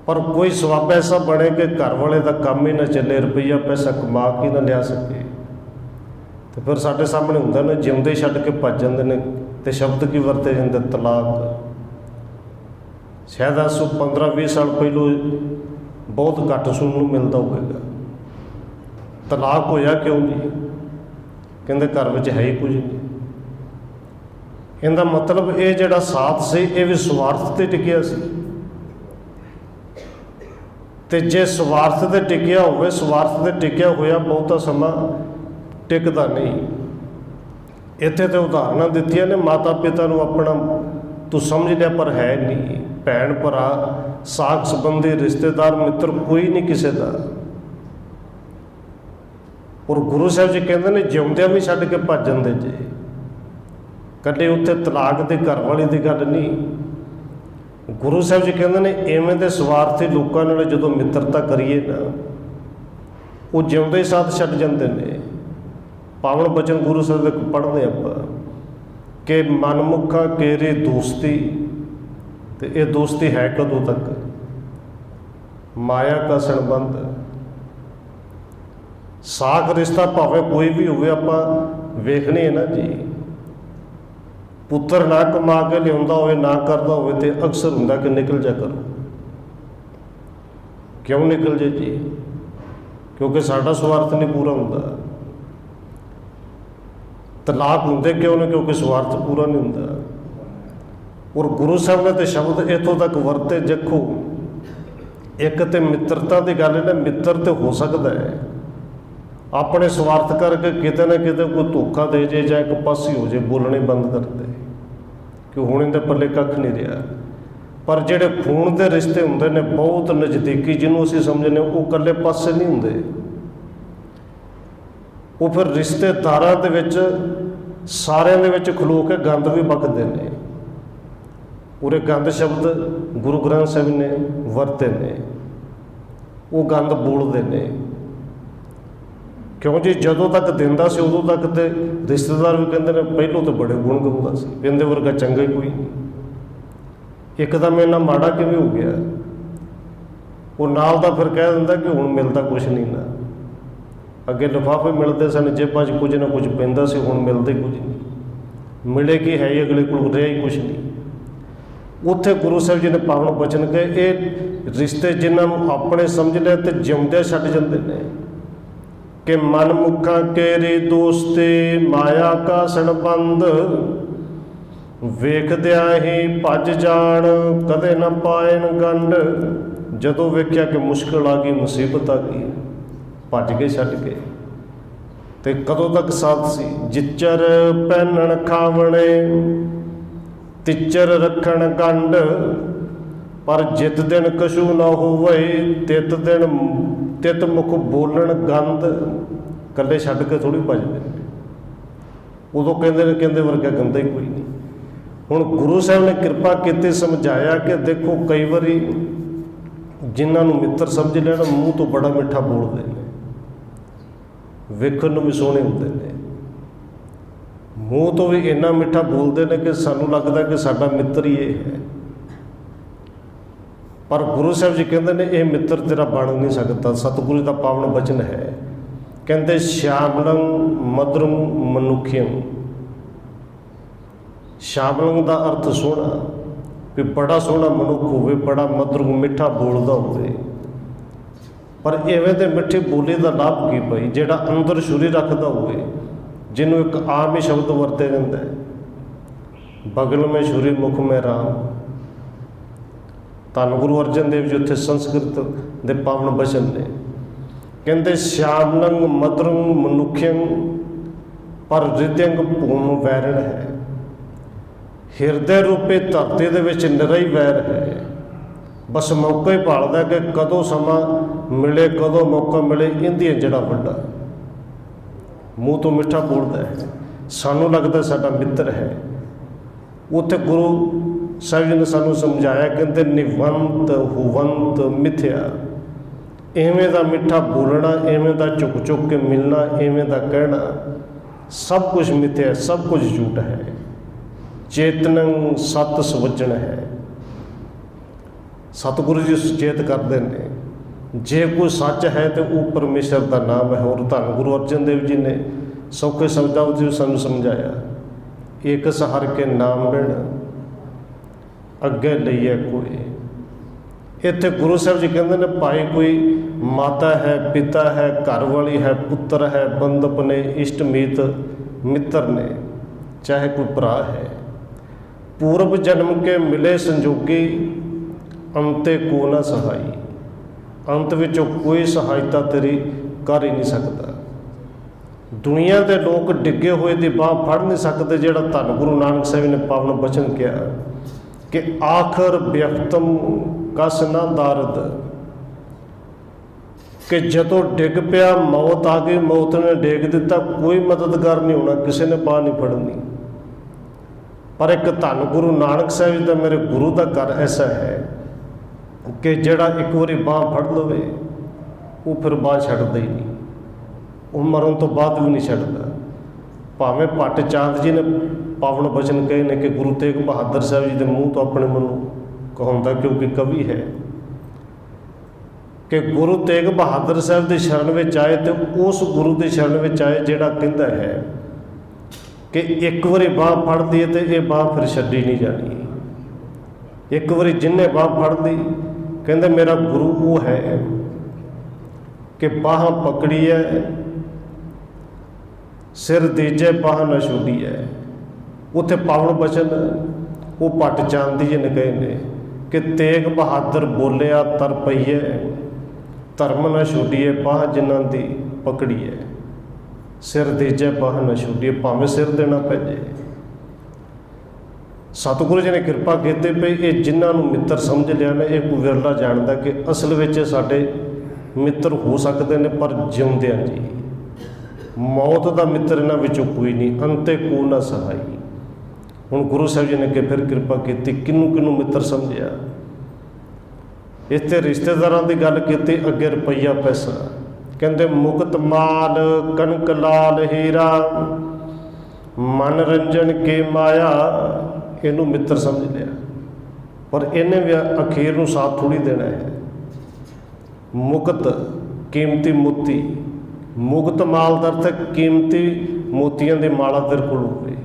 ਪਰ ਕੋਈ ਸਬੱਬ ਐਸਾ ਬਣੇ ਕਿ ਘਰ ਵਾਲੇ ਦਾ ਕੰਮ ਹੀ ਨਾ ਚੱਲੇ, ਰੁਪਈਆ ਪੈਸਾ ਕਮਾ ਕੇ ਨਾ ਲਿਆ ਸਕੇ, ਤੇ ਫਿਰ ਸਾਡੇ ਸਾਹਮਣੇ ਹੁੰਦਾ ਨਾ, ਜਿਉਂਦੇ ਛੱਡ ਕੇ ਭੱਜ ਜਾਂਦੇ ਨੇ। ਤੇ ਸ਼ਬਦ ਕੀ ਵਰਤੇ ਜਾਂਦੇ? ਤਲਾਕ। ਸ਼ਾਇਦ ਅੱਜ ਤੋਂ 15-20 ਸਾਲ ਪਹਿਲੋਂ ਬਹੁਤ ਘੱਟ ਸੁਣਨ ਨੂੰ ਮਿਲਦਾ ਹੋਵੇਗਾ। ਤਲਾਕ ਹੋਇਆ ਕਿਉਂ ਜੀ? ਕਹਿੰਦੇ ਘਰ ਵਿੱਚ ਹੈ ਹੀ ਕੁਝ ਨਹੀਂ। ਇਹਦਾ ਮਤਲਬ ਇਹ ਜਿਹੜਾ ਸਾਥ ਸੀ, ਇਹ ਵੀ ਸਵਾਰਥ 'ਤੇ ਟਿਕਿਆ ਸੀ। ਤੇ ਜੇ ਸਵਾਰਥ 'ਤੇ ਟਿਕਿਆ ਹੋਵੇ, ਸਵਾਰਥ 'ਤੇ ਟਿਕਿਆ ਹੋਇਆ ਬਹੁਤਾ ਸਮਾਂ ਟਿਕਦਾ ਨਹੀਂ। ਇੱਥੇ ਤੇ ਉਦਾਹਰਨਾਂ ਦਿੱਤੀਆਂ ਨੇ, ਮਾਤਾ ਪਿਤਾ ਨੂੰ ਆਪਣਾ ਤੂੰ ਸਮਝ ਲਿਆ ਪਰ ਹੈ ਨਹੀਂ, ਭੈਣ ਭਰਾ, ਸਾਕ ਸੰਬੰਧੀ, ਰਿਸ਼ਤੇਦਾਰ, ਮਿੱਤਰ ਕੋਈ ਨਹੀਂ ਕਿਸੇ ਦਾ। ਔਰ ਗੁਰੂ ਸਾਹਿਬ ਜੀ ਕਹਿੰਦੇ ਨੇ ਜਿਉਂਦਿਆਂ ਵੀ ਛੱਡ ਕੇ ਭੱਜ ਜਾਂਦੇ ਜੇ। ਕਦੇ ਉੱਥੇ ਤਲਾਕ ਦੇ ਘਰ ਵਾਲੀ ਦੀ ਗੱਲ ਨਹੀਂ। ਗੁਰੂ ਸਾਹਿਬ ਜੀ ਕਹਿੰਦੇ ਨੇ ਇਵੇਂ ਦੇ ਸਵਾਰਥੀ ਲੋਕਾਂ ਨਾਲ ਜਦੋਂ ਮਿੱਤਰਤਾ ਕਰੀਏ ਨਾ, ਉਹ ਜਿਉਂਦੇ ਹੀ ਸਾਥ ਛੱਡ ਜਾਂਦੇ ਨੇ। ਪਾਵਨ ਬਚਨ ਗੁਰੂ ਸਾਹਿਬ ਦੇ ਪੜ੍ਹਦੇ ਆਪਾਂ ਕਿ ਮਨਮੁਖਾਂ ਕੇਰੀ ਦੋਸਤੀ, ਤੇ ਇਹ ਦੋਸਤੀ ਹੈ ਕਦੋਂ ਤੱਕ? ਮਾਇਆ ਕਾ ਸੰਬੰਧ। ਸਾਖ ਰਿਸ਼ਤਾ ਭਾਵੇਂ ਕੋਈ ਵੀ ਹੋਵੇ, ਆਪਾਂ ਵੇਖਣੇ ਹੈ ਨਾ ਜੀ। ਪੁੱਤਰ ਨਾ ਕਮਾ ਕੇ ਲਿਆਉਂਦਾ ਹੋਵੇ, ਨਾ ਕਰਦਾ ਹੋਵੇ, ਤੇ ਅਕਸਰ ਹੁੰਦਾ ਕਿ ਨਿਕਲ ਜਾ ਕਰੋ। ਕਿਉਂ ਨਿਕਲ ਜੇ ਜੀ? ਕਿਉਂਕਿ ਸਾਡਾ ਸਵਾਰਥ ਨਹੀਂ ਪੂਰਾ ਹੁੰਦਾ। ਤਲਾਕ ਹੁੰਦੇ ਕਿਉਂ ਨੇ? ਕਿਉਂਕਿ ਸਵਾਰਥ ਪੂਰਾ ਨਹੀਂ ਹੁੰਦਾ। ਔਰ ਗੁਰੂ ਸਾਹਿਬ ਨੇ ਤੇ ਸ਼ਬਦ ਇੱਥੋਂ ਤੱਕ ਵਰਤੇ, ਦੇਖੋ ਇੱਕ ਤੇ ਮਿੱਤਰਤਾ ਦੀ ਗੱਲ ਹੈ। ਮਿੱਤਰ ਤੇ ਹੋ ਸਕਦਾ ਹੈ ਆਪਣੇ ਸਵਾਰਥ ਕਰਕੇ ਕਿਤੇ ਨਾ ਕਿਤੇ ਕੋਈ ਧੋਖਾ ਦੇ ਜੇ, ਜਾਂ ਇੱਕ ਪਾਸੇ ਹੋ ਜੇ, ਬੋਲਣੇ ਬੰਦ ਕਰ ਦੇ ਕਿ ਹੁਣ ਇਹਦੇ ਪੱਲੇ ਕੱਖ ਨਹੀਂ ਰਿਹਾ। ਪਰ ਜਿਹੜੇ ਖੂਨ ਦੇ ਰਿਸ਼ਤੇ ਹੁੰਦੇ ਨੇ, ਬਹੁਤ ਨਜ਼ਦੀਕੀ, ਜਿਹਨੂੰ ਅਸੀਂ ਸਮਝਦੇ, ਉਹ ਇਕੱਲੇ ਪਾਸੇ ਨਹੀਂ ਹੁੰਦੇ। ਉਹ ਫਿਰ ਰਿਸ਼ਤੇਦਾਰਾਂ ਦੇ ਵਿੱਚ, ਸਾਰਿਆਂ ਦੇ ਵਿੱਚ ਖਲੋ ਕੇ ਗੰਦ ਵੀ ਬਕਦੇ ਨੇ। ਪੂਰੇ ਗੰਦ ਸ਼ਬਦ ਗੁਰੂ ਗ੍ਰੰਥ ਸਾਹਿਬ ਨੇ ਵਰਤੇ ਨੇ, ਉਹ ਗੰਦ ਬੋਲਦੇ ਨੇ। क्यों जी जदों तक दिंदा सी उदों तक तो रिश्तेदार भी कहते ने पहलों तो बड़े गुण गाउंदा सी, इहदे वर्गा चंगा ही कोई नहीं, एकदम इन्ना माड़ा किवें हो गया। वो नाल दा फिर कह दिंदा कि हुण मिलदा कुछ नहीं ना, अगे लिफाफे मिलते सन, जेबां 'च कुछ ना कुछ पैंदा सी, हुण मिलदे कुछ नहीं, मिले कि है ही अगले कोल रहा ही कुछ नहीं। उत्थे गुरु साहिब जी ने पावन बचन कहे, ये रिश्ते जिन्होंने अपने समझ लिया तो जिउंदे छड्ड जांदे ने कि मन मुखा केरी दोस्ते माया का सणबंद, वेखद्या ही भज जान कदे न पाएन गंढ। जदों वेख्या कि मुश्किल आ गई, मुसीबत आ गई, भज गए छड्ड के। ते कदों तक साथ सी, जिच्चर पहनण खावणे तिच्चर रखण गंढ, पर जित दिन कछू न होवे तित मुख बोलण गंध। कल्ले छड्ड के थोड़ी भजदे ने, उदों कहंदे वर्गा गंदा ही कोई नहीं। हुण गुरु साहिब ने किरपा कीती, समझाया कि देखो कई बारी जिन्होंने मित्र समझ लिया ना, मूँह तो बड़ा मिठा बोलते हैं, वेखण नूं भी सोहणे हुंदे ने, मूँह तो भी इन्ना मिठा बोलते हैं कि सानूं लगदा कि साडा मित्र ही ये है। पर गुरु साहिब जी कहते हैं ये मित्र तेरा बन नहीं सकता। सतगुरु का पावन बचन है, कहते श्यामलं मधुरं मनुख्यं। श्यामलं का अर्थ सोहना, भी बड़ा सोहना मनुख होवे, बड़ा मधुर मिठा बोलता होवे। पर इवें दे मिठी बोली का लाभ की भाई, जिहड़ा अंदर छुरी रखता होवे, जिन्हों एक आम ही शब्द वरते जाता है, बगल में छुरी मुख में राम। धन गुरु अर्जन देव जी उत्थे संस्कृत दे पावन बचन ने, कहते श्यामलंग मधुरंग मनुख्यंग पर हृदयंग भूम वैरण है। हिरदे रूपी धरती दे विच निरा ही वैर है, बस मौका ही भालदा कि कदों समा मिले, कदों मौका मिले, इंदी जड़ा वड्डा। मूँह तो मिठा बोलता है, सानू लगता साडा मित्र है। उत्थे गुरु साहिब जी ने सानू समझाया, कहते निवंत हुवंत मिथ्या। इवें दा मिठा बोलना, इवें दा झुक झुक के मिलना, इवें दा कहना, सब कुछ मिथ्या है, सब कुछ झूठ है। चेतनं सत सवजन है। सतगुरु जी सुचेत करते हैं, जे कोई सच है तो वो परमेश्वर का नाम है। और धन गुरु अर्जन देव जी ने सौखे शब्दों में सानू समझाया, एक सहर के नाम बिन अगे लईए कोई। इत्थे गुरु साहब जी कहते हैं भाई कोई माता है, पिता है, घर वाली है, पुत्र है, बंधप ने, इष्ट मीत मित्र ने, चाहे कोई भरा है, पूर्व जन्म के मिले संजोगी अंते को ना सहाई। अंत विचों कोई सहायता तेरी कर ही नहीं सकता। दुनिया के लोग डिगे हुए की बाह फड़ नहीं सकते। जिहड़ा धन गुरु नानक साहिब ने पावन बचन किया कि आखिर व्यक्तम कस ना दारद, कि जदों डिग पिया मौत आ गई, मौत ने डेग दिता, कोई मददगार नहीं होना, किसी ने बाह नहीं फड़नी। पर एक धन गुरु नानक साहिब का मेरे गुरु का घर ऐसा है कि जिहड़ा एक बारी बाह फड़ लवे वो फिर बाह छड्डदा ही नहीं, वो मरण तो बाद भी नहीं छड्डदा। भावें भट्ट चांद जी ने पावन बचन कहे ने कि गुरु तेग बहादुर साहब जी के मूँह तो अपने मन कहता, क्योंकि कवि है, कि गुरु तेग बहादुर साहब की शरण में आए तो उस गुरु की शरण में आए जिहड़ा कहता है कि एक बारी बाह फड़ दी तो ये बाह फिर छड्डी नहीं जानी। एक बारी जिन्हें बाह फड़ दी, कहते मेरा गुरु वो है कि बाह पकड़ी है, सिर दीजे बाह न छुड़ी है। उत्थे पावन बचन वो भट्ट चांद जी ने कहे ने कि तेग बहादुर बोलिया तर पईए, धर्म न छुड़िए बाह जिन्हां दी पकड़ी है, सिर दीजे बाह न छुड़िए, भावें सिर देना पै जाए। सतगुरु जी ने कृपा की भी ये जिन्होंने मित्र समझ लिया ने, एक विरला जानता कि असल में साडे मित्र हो सकते हैं पर जिउंदियां जी। मौत का मित्र इन्हां विचों कोई नहीं, अंते को ना सहाई। हुण गुरु साहिब जी ने कि फिर कृपा की, किनू किनू मित्र समझिया। इत्थे रिश्तेदारां की गल की, अगे रुपया पैसा, ਕਹਿੰਦੇ ਮੁਕਤ ਮਾਲ ਕਨਕ ਲਾਲ ਹੀਰਾ, ਮਨੋਰੰਜਨ ਕੀ ਮਾਇਆ। ਇਹਨੂੰ ਮਿੱਤਰ ਸਮਝ ਲਿਆ, ਪਰ ਇਹਨੇ ਵੀ ਅਖੀਰ ਨੂੰ ਸਾਥ ਥੋੜ੍ਹੀ ਦੇਣਾ ਹੈ। ਮੁਕਤ ਕੀਮਤੀ ਮੋਤੀ, ਮੁਕਤ ਮਾਲ ਦਾ ਅਰਥ ਕੀਮਤੀ ਮੋਤੀਆਂ ਦੀ ਮਾਲਾ ਤੇਰੇ ਕੋਲ ਹੋਵੇ,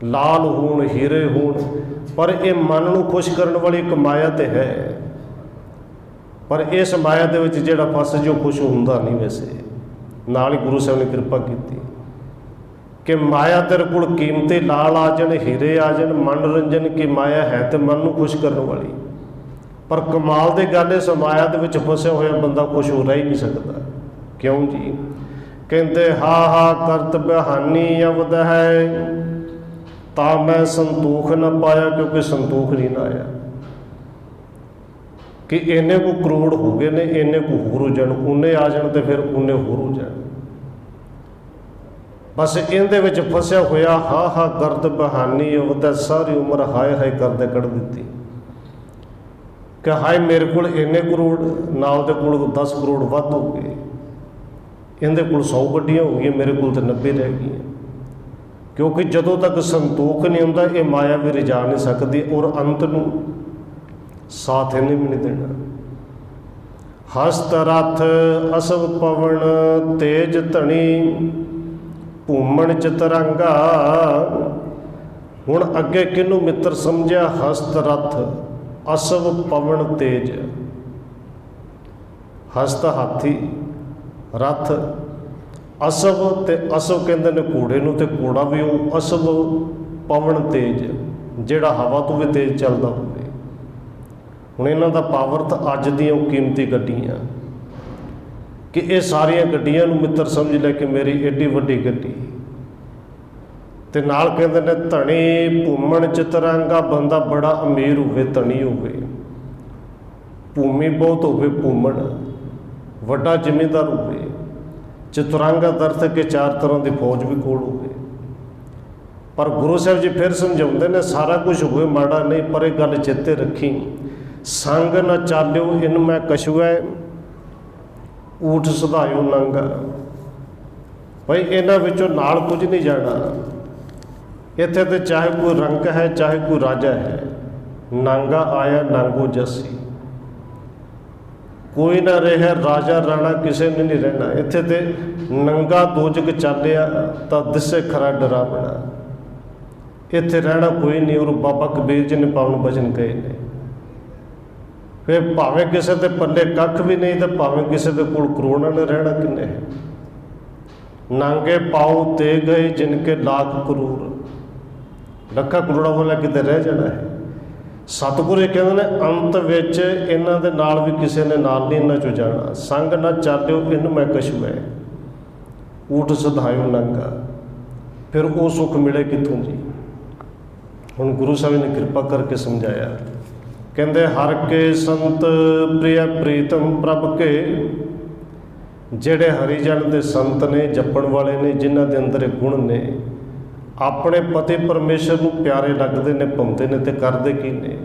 ਲਾਲ ਹੋਣ ਹੀਰੇ ਹੋਣ, ਪਰ ਇਹ ਮਨ ਨੂੰ ਖੁਸ਼ ਕਰਨ ਵਾਲੀ ਇੱਕ ਮਾਇਆ ਤੇ ਹੈ। ਪਰ ਇਸ ਮਾਇਆ ਦੇ ਵਿੱਚ ਜਿਹੜਾ ਫਸ ਜੋ ਖੁਸ਼ ਹੁੰਦਾ ਨਹੀਂ। ਵੈਸੇ ਨਾਲ ਹੀ ਗੁਰੂ ਸਾਹਿਬ ਨੇ ਕਿਰਪਾ ਕੀਤੀ ਕਿ ਮਾਇਆ ਤੇਰੇ ਕੋਲ ਕੀਮਤੀ ਲਾਲ ਆ ਜਾਣ, ਹੀਰੇ ਆ ਜਾਣ, ਮਨੋਰੰਜਨ ਕੀ ਮਾਇਆ ਹੈ ਤੇ ਮਨ ਨੂੰ ਖੁਸ਼ ਕਰਨ ਵਾਲੀ। ਪਰ ਕਮਾਲ ਦੀ ਗੱਲ ਇਸ ਮਾਇਆ ਦੇ ਵਿੱਚ ਫਸਿਆ ਹੋਇਆ ਬੰਦਾ ਖੁਸ਼ ਹੋ ਰਹਿ ਹੀ ਨਹੀਂ ਸਕਦਾ। ਕਿਉਂ ਜੀ? ਕਹਿੰਦੇ ਹਾ ਹਾ ਕਰਤ ਬਿਹਾਨੀ ਅਵਦ ਹੈ, ਤਾਂ ਮੈਂ ਸੰਤੋਖ ਨਾ ਪਾਇਆ। ਕਿਉਂਕਿ ਸੰਤੋਖ ਨਹੀਂ ਨਾ ਆਇਆ ਕਿ ਇੰਨੇ ਕੁ ਕਰੋੜ ਹੋ ਗਏ ਨੇ, ਇੰਨੇ ਕੁ ਹੋਰ ਹੋ ਜਾਣ, ਉਹਨੇ ਆ ਜਾਣ ਤੇ ਫਿਰ ਉਹਨੇ ਹੋਰ ਹੋ ਜਾਣ। ਬਸ ਇਹਦੇ ਵਿੱਚ ਫਸਿਆ ਹੋਇਆ ਹਾ ਹਾ ਕਰਤ ਬਿਹਾਨੀ ਅਵਦ, ਸਾਰੀ ਉਮਰ ਹਾਏ ਹਾਏ ਕਰਦੇ ਕੱਢ ਦਿੱਤੀ ਕਿ ਹਾਏ ਮੇਰੇ ਕੋਲ ਇੰਨੇ ਕਰੋੜ, ਨਾਲ ਦੇ ਕੋਲ 10 ਕਰੋੜ ਵੱਧ ਹੋ ਗਏ, ਇਹਦੇ ਕੋਲ 100 ਗੱਡੀਆਂ ਹੋ ਗਈਆਂ, ਮੇਰੇ ਕੋਲ ਤਾਂ 90 ਰਹਿ ਗਈਆਂ। ਕਿਉਂਕਿ ਜਦੋਂ ਤੱਕ ਸੰਤੋਖ ਨਹੀਂ ਹੁੰਦਾ ਇਹ ਮਾਇਆ ਵੀ ਰਜਾ ਨਹੀਂ ਸਕਦੀ, ਔਰ ਅੰਤ ਨੂੰ ਸਾਥ ਇਹਨੇ ਵੀ ਨਹੀਂ ਦੇਣਾ। ਹਸਤ ਰਥ ਅਸਵ ਪਵਨ ਤੇਜ ਧਣੀ, ਭੂਮਣ ਚਤਰੰਗਾ। ਹੁਣ ਅੱਗੇ ਕਿਹਨੂੰ ਮਿੱਤਰ ਸਮਝਿਆ? ਹਸਤ ਰਥ ਅਸਵ ਪਵਨ ਤੇਜ। ਹਸਤ ਹਾਥੀ, ਰਥ ਅਸਵ, ਤੇ ਅਸਵ ਕਹਿੰਦੇ ਨੇ ਘੋੜੇ ਨੂੰ, ਤੇ ਘੋੜਾ ਵੀ ਉਹ ਅਸਵ ਪਵਨ ਤੇਜ, ਜਿਹੜਾ ਹਵਾ ਤੋਂ ਵੀ ਤੇਜ਼ ਚੱਲਦਾ ਹੋਵੇ। ਹੁਣ ਇਹਨਾਂ ਦਾ ਪਾਵਰ ਤਾਂ ਅੱਜ ਦੀਆਂ ਉਹ ਕੀਮਤੀ ਗੱਡੀਆਂ ਕਿ ਇਹ ਸਾਰੀਆਂ ਗੱਡੀਆਂ ਨੂੰ ਮਿੱਤਰ ਸਮਝ ਲੈ ਕਿ ਮੇਰੀ ਏਡੀ ਵੱਡੀ ਗੱਡੀ। ਤੇ ਨਾਲ ਕਹਿੰਦੇ ਨੇ ਧਣੀ ਭੂਮਣ ਚਤਰੰਗਾ, ਬੰਦਾ ਬੜਾ ਅਮੀਰ ਹੋਵੇ, ਧਣੀ ਹੋਵੇ, ਭੂਮੀ ਬਹੁਤ ਹੋਵੇ, ਭੂਮਣ ਵੱਡਾ ਜ਼ਿਮੀਂਦਾਰ ਹੋਵੇ, ਚਤੁਰੰਗਾ ਦਾ ਅਰਥ ਕਿ 4 ਤਰ੍ਹਾਂ ਦੀ ਫੌਜ ਵੀ ਕੋਲ ਹੋਵੇ। ਪਰ ਗੁਰੂ ਸਾਹਿਬ ਜੀ ਫਿਰ ਸਮਝਾਉਂਦੇ ਨੇ ਸਾਰਾ ਕੁਝ ਹੋਵੇ ਮਾੜਾ ਨਹੀਂ, ਪਰ ਇਹ ਗੱਲ ਚੇਤੇ ਰੱਖੀ, ਸੰਗ ਨਾ ਚਾਲਿਓ ਇਨ ਮੈਂ ਕਛੂਐ, ਊਠ ਸੁਧਾਇਓ ਨੰਗਾ। ਭਾਈ ਇਹਨਾਂ ਵਿੱਚੋਂ ਨਾਲ ਕੁਝ ਨਹੀਂ ਜਾਣਾ। ਇੱਥੇ ਤੇ ਚਾਹੇ ਕੋਈ ਰੰਕ ਹੈ, ਚਾਹੇ ਕੋਈ ਰਾਜਾ ਹੈ, ਨਾਂਗਾ ਆਇਆ ਨਾਂਗੋ ਜੱਸੀ, ਕੋਈ ਨਾ ਰਿਹਾ ਰਾਜਾ ਰਾਣਾ, ਕਿਸੇ ਨੇ ਨਹੀਂ ਰਹਿਣਾ। ਇੱਥੇ ਤੇ ਨੰਗਾ ਦੋਜਕ ਚਾਲਿਆ ਤਾਂ ਦਿਸੇ ਖਰਾ ਡਰਾਵਣਾ। ਇੱਥੇ ਰਹਿਣਾ ਕੋਈ ਨਹੀਂ। ਔਰ ਬਾਬਾ ਕਬੀਰ ਜੀ ਨੇ ਪਾਵਨ ਬਚਨ ਕਹੇ ਨੇ, ਫਿਰ ਭਾਵੇਂ ਕਿਸੇ ਦੇ ਪੱਲੇ ਕੱਖ ਵੀ ਨਹੀਂ ਤੇ ਭਾਵੇਂ ਕਿਸੇ ਦੇ ਕੋਲ ਕਰੋੜਾਂ ਨੇ ਰਹਿਣਾ ਕਿੰਨੇ। ਨਾਂਗੇ ਪਾਉ ਤੇ ਗਏ ਜਿਨਕੇ ਲੱਖ ਕਰੋੜ, ਲੱਖਾਂ ਕਰੋੜਾਂ ਵਾਲਾ ਕਿਤੇ ਰਹਿ ਜਾਣਾ ਹੈ। ਸਤਿਗੁਰੂ ਇਹ ਕਹਿੰਦੇ ਨੇ ਅੰਤ ਵਿੱਚ ਇਹਨਾਂ ਦੇ ਨਾਲ ਵੀ ਕਿਸੇ ਨੇ ਨਾਲ ਨਹੀਂ ਇਹਨਾਂ 'ਚੋਂ ਜਾਣਾ। ਸੰਗ ਨਾ ਚਾਲਿਓ ਇਹਨੂੰ ਮੈਂ ਕਛੂਐ, ਊਠ ਸੁਧਾਇਓ ਨੰਗਾ। ਫਿਰ ਉਹ ਸੁੱਖ ਮਿਲੇ ਕਿੱਥੋਂ ਜੀ? ਹੁਣ ਗੁਰੂ ਸਾਹਿਬ ਨੇ ਕਿਰਪਾ ਕਰਕੇ ਸਮਝਾਇਆ। ਕਹਿੰਦੇ ਹਰ ਕੇ ਸੰਤ ਪ੍ਰਿਯ ਪ੍ਰੀਤਮ ਪ੍ਰਭ ਕੇ, ਜਿਹੜੇ ਹਰੀਜਨ ਦੇ ਸੰਤ ਨੇ, ਜਪਣ ਵਾਲੇ ਨੇ, ਜਿਨ੍ਹਾਂ ਦੇ ਅੰਦਰ ਇਹ ਗੁਣ ਨੇ, ਆਪਣੇ ਪਤੀ ਪਰਮੇਸ਼ਰ ਨੂੰ ਪਿਆਰੇ ਲੱਗਦੇ ਨੇ, ਭਾਉਂਦੇ ਨੇ ਤੇ ਕਰਦੇ ਕੀ ਨੇ?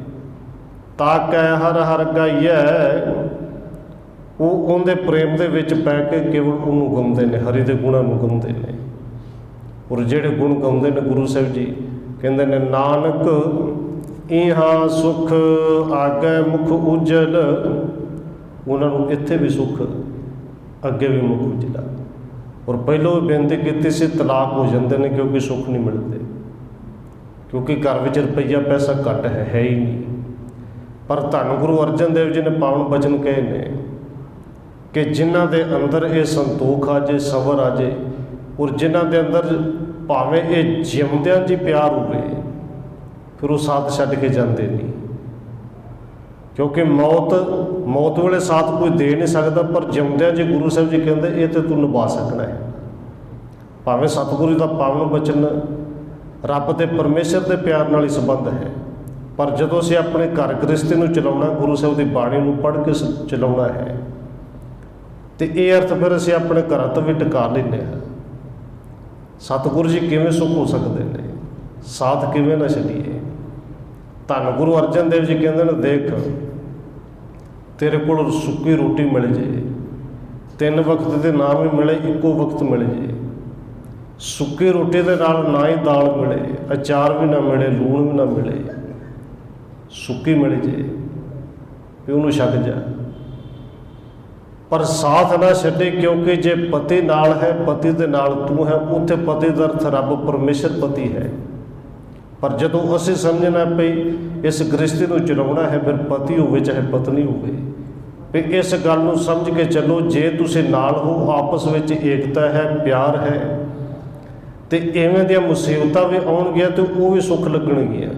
ਤਾਂ ਕਹਿ ਹਰ ਹਰ ਗਾਈਐ, ਉਹ ਉਹਦੇ ਪ੍ਰੇਮ ਦੇ ਵਿੱਚ ਪੈ ਕੇ ਕੇਵਲ ਉਹਨੂੰ ਗਾਉਂਦੇ ਨੇ, ਹਰੀ ਦੇ ਗੁਣਾਂ ਨੂੰ ਗਾਉਂਦੇ ਨੇ। ਔਰ ਜਿਹੜੇ ਗੁਣ ਗਾਉਂਦੇ ਨੇ ਗੁਰੂ ਸਾਹਿਬ ਜੀ ਕਹਿੰਦੇ ਨੇ ਨਾਨਕ ਇਹਾਂ ਸੁਖ ਆਗੇ ਮੁਖ ਉਜਲ, ਉਹਨਾਂ ਨੂੰ ਇੱਥੇ ਵੀ ਸੁੱਖ, ਅੱਗੇ ਵੀ ਮੁਖ ਉਜਲਾ। ਔਰ ਪਹਿਲੋਂ ਬੇਨਤੀ ਕੀਤੀ ਸੀ ਤਲਾਕ ਹੋ ਜਾਂਦੇ ਨੇ ਕਿਉਂਕਿ ਸੁੱਖ ਨਹੀਂ ਮਿਲਦੇ, ਕਿਉਂਕਿ ਘਰ ਵਿੱਚ ਰੁਪਈਆ ਪੈਸਾ ਘੱਟ ਹੈ ਹੀ ਨਹੀਂ। ਪਰ ਧੰਨ ਗੁਰੂ ਅਰਜਨ ਦੇਵ ਜੀ ਨੇ ਪਾਵਨ ਬਚਨ ਕਹੇ ਨੇ ਕਿ ਜਿਨ੍ਹਾਂ ਦੇ ਅੰਦਰ ਇਹ ਸੰਤੋਖ ਆ ਜੇ, ਸਬਰ ਆ ਜੇ, ਔਰ ਜਿਨ੍ਹਾਂ ਦੇ ਅੰਦਰ ਭਾਵੇਂ ਇਹ ਜਿਉਂਦਿਆਂ ਜੀ ਪਿਆਰ ਹੋਵੇ, ਫਿਰ ਉਹ ਸਾਥ ਛੱਡ ਕੇ ਜਾਂਦੇ ਨਹੀਂ। ਕਿਉਂਕਿ ਮੌਤ ਵੇਲੇ ਸਾਥ ਕੋਈ ਦੇ ਨਹੀਂ ਸਕਦਾ, ਪਰ ਜਿਉਂਦਿਆਂ ਜੀ ਗੁਰੂ ਸਾਹਿਬ ਜੀ ਕਹਿੰਦੇ ਇਹ ਤੇ ਤੂੰ ਨਿਭਾ ਸਕਣਾ ਹੈ। ਭਾਵੇਂ ਸਤਿਗੁਰੂ ਦਾ ਪਾਵਨ ਬਚਨ ਰੱਬ ਦੇ ਪਰਮੇਸ਼ਰ ਦੇ ਪਿਆਰ ਨਾਲ ਹੀ ਸੰਬੰਧ ਹੈ, ਪਰ ਜਦੋਂ ਅਸੀਂ ਆਪਣੇ ਘਰ ਗ੍ਰਸਤੀ ਨੂੰ ਚਲਾਉਣਾ, ਗੁਰੂ ਸਾਹਿਬ ਦੀ ਬਾਣੀ ਨੂੰ ਪੜ੍ਹ ਕੇ ਚਲਾਉਣਾ ਹੈ, ਤੇ ਇਹ ਅਰਥ ਫਿਰ ਅਸੀਂ ਆਪਣੇ ਘਰਾਂ ਤੋਂ ਵੀ ਟਿਕਾ ਲੈਂਦੇ ਹਾਂ। ਸਤਿਗੁਰੂ ਜੀ ਕਿਵੇਂ ਸੁੱਖ ਹੋ ਸਕਦੇ ਨੇ, ਸਾਥ ਕਿਵੇਂ ਨਾ ਛੱਡੀਏ। ਧੰਨ ਗੁਰੂ ਅਰਜਨ ਦੇਵ ਜੀ ਕਹਿੰਦੇ ਨੇ ਦੇਖ, ਤੇਰੇ ਕੋਲ ਸੁੱਕੀ ਰੋਟੀ ਮਿਲ ਜੇ, 3 ਵਕਤ ਦੇ ਨਾ ਵੀ ਮਿਲੇ, ਇੱਕੋ ਵਕਤ ਮਿਲ ਜੇ। ਸੁੱਕੀ ਰੋਟੀ ਦੇ ਨਾਲ ਨਾ ਹੀ ਦਾਲ ਮਿਲੇ, ਅਚਾਰ ਵੀ ਨਾ ਮਿਲੇ, ਲੂਣ ਵੀ ਨਾ ਮਿਲੇ, ਸੁੱਕੀ ਮਿਲ ਜੇ ਵੀ ਉਹਨੂੰ ਛਕ ਜਾ, ਪਰ ਸਾਥ ਨਾ ਛੱਡੇ। ਕਿਉਂਕਿ ਜੇ ਪਤੀ ਨਾਲ ਹੈ, ਪਤੀ ਦੇ ਨਾਲ ਤੂੰ ਹੈ, ਉੱਥੇ ਪਤੀ ਦਾ ਅਰਥ ਰੱਬ ਪਰਮੇਸ਼ਰ ਪਤੀ ਹੈ। ਪਰ ਜਦੋਂ ਅਸੀਂ ਸਮਝਣਾ ਪਈ ਇਸ ਗ੍ਰਸਤੀ ਨੂੰ ਚਲਾਉਣਾ ਹੈ, ਫਿਰ ਪਤੀ ਹੋਵੇ ਚਾਹੇ ਪਤਨੀ ਹੋਵੇ, ਵੀ ਇਸ ਗੱਲ ਨੂੰ ਸਮਝ ਕੇ ਚੱਲੋ, ਜੇ ਤੁਸੀਂ ਨਾਲ ਹੋ, ਆਪਸ ਵਿੱਚ ਏਕਤਾ ਹੈ, ਪਿਆਰ ਹੈ, ਤੇ ਇਵੇਂ ਦੀਆਂ ਮੁਸੀਬਤਾਂ ਵੀ ਆਉਣਗੀਆਂ ਤੇ ਉਹ ਵੀ ਸੁੱਖ ਲੱਗਣਗੀਆਂ।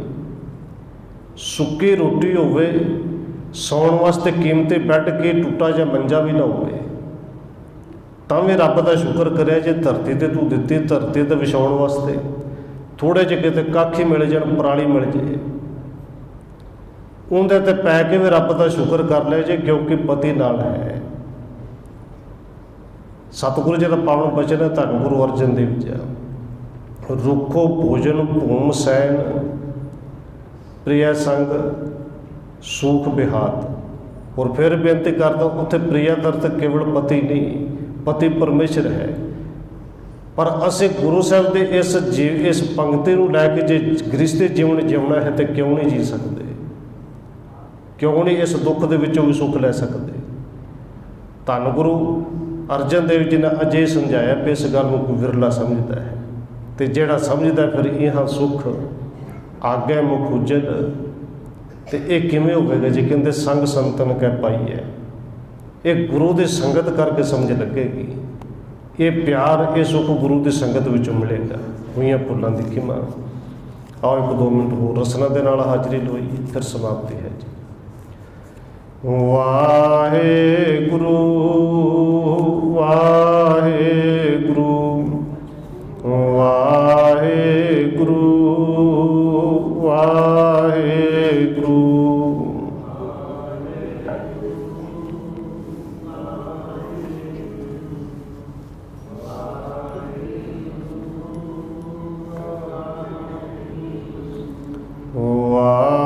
ਸੁੱਕੀ ਰੋਟੀ ਹੋਵੇ, ਸੌਣ ਵਾਸਤੇ ਕੀਮਤੀ ਬੈੱਡ ਕੀ ਟੁੱਟਾ ਜਾਂ ਮੰਜਾ ਵੀ ਨਾ ਹੋਵੇ, ਤਾਂ ਵੀ ਰੱਬ ਦਾ ਸ਼ੁਕਰ ਕਰਿਆ ਜੇ ਧਰਤੀ ਤੇ ਤੂੰ ਦਿੱਤੀ, ਧਰਤੀ ਤੇ ਵਿਛਾਉਣ ਵਾਸਤੇ ਥੋੜ੍ਹੇ ਜਿਹੇ ਕਿਤੇ ਕੱਖ ਹੀ ਮਿਲ ਜਾਣ, ਪਰਾਲੀ ਮਿਲ ਜੇ, ਉਹਦੇ ਤੇ ਪੈ ਕੇ ਵੀ ਰੱਬ ਦਾ ਸ਼ੁਕਰ ਕਰ ਲਿਆ ਜੇ, ਕਿਉਂਕਿ ਪਤੀ ਨਾਲ ਹੈ। ਸਤਿਗੁਰੂ ਜੀ ਦਾ ਪਾਵਨ ਬਚਨ ਹੈ, ਧੰਨ ਗੁਰੂ ਅਰਜਨ ਦੇਵ ਜੀ, ਰੁੱਖੋ ਭੋਜਨ ਭੂਮ ਸੈਨ, ਪ੍ਰਿਆ ਸੰਗ ਸੂਖ ਬਿਹਾਤ। ਔਰ ਫਿਰ ਬੇਨਤੀ ਕਰਦਾ, ਉੱਥੇ ਪ੍ਰਿਆ ਦਾ ਅਰਥ ਕੇਵਲ ਪਤੀ ਨਹੀਂ, ਪਤੀ ਪਰਮੇਸ਼ਰ ਹੈ। ਪਰ ਅਸੀਂ ਗੁਰੂ ਸਾਹਿਬ ਦੇ ਇਸ ਪੰਕਤੀ ਨੂੰ ਲੈ ਕੇ ਜੇ ਗ੍ਰਸਤੀ ਜੀਵਨ ਜਿਉਣਾ ਹੈ ਤੇ ਕਿਉਂ ਨਹੀਂ ਜੀ ਸਕਦੇ, ਕਿਉਂ ਨਹੀਂ ਇਸ ਦੁੱਖ ਦੇ ਵਿੱਚੋਂ ਵੀ ਸੁੱਖ ਲੈ ਸਕਦੇ। ਧੰਨ ਗੁਰੂ ਅਰਜਨ ਦੇਵ ਜੀ ਨੇ ਅਜੇ ਸਮਝਾਇਆ ਵੀ ਇਸ ਗੱਲ ਨੂੰ ਕੋਈ ਵਿਰਲਾ ਸਮਝਦਾ ਹੈ, ਤੇ ਜਿਹੜਾ ਸਮਝਦਾ ਫਿਰ ਇਹ ਸੁੱਖ ਆਗੇ ਮੁਖ ਉਜਲ। ਤੇ ਇਹ ਕਿਵੇਂ ਹੋਵੇਗਾ ਜੀ? ਕਹਿੰਦੇ ਸੰਗ ਸੰਤਨ ਕਹਿ ਪਾਈ ਹੈ, ਇਹ ਗੁਰੂ ਦੀ ਸੰਗਤ ਕਰਕੇ ਸਮਝ ਲੱਗੇਗੀ। ਇਹ ਪਿਆਰ, ਇਹ ਸੁੱਖ ਗੁਰੂ ਦੀ ਸੰਗਤ ਵਿੱਚੋਂ ਮਿਲੇਗਾ। ਹੋਈਆਂ ਭੁੱਲਾਂ ਦੀ ਖਿਮਾ। ਆਓ 1-2 ਮਿੰਟ ਹੋਰ ਰਸਨਾ ਦੇ ਨਾਲ ਹਾਜ਼ਰੀ ਲਵਾਈਏ, ਫਿਰ ਸਮਾਪਤੀ ਹੈ ਜੀ। ਵਾਹਿਗੁਰੂ ਵਾਹਿਗੁਰੂ ਵਾਹਿਗੁਰੂ ਵਾਹਿਗੁਰੂ।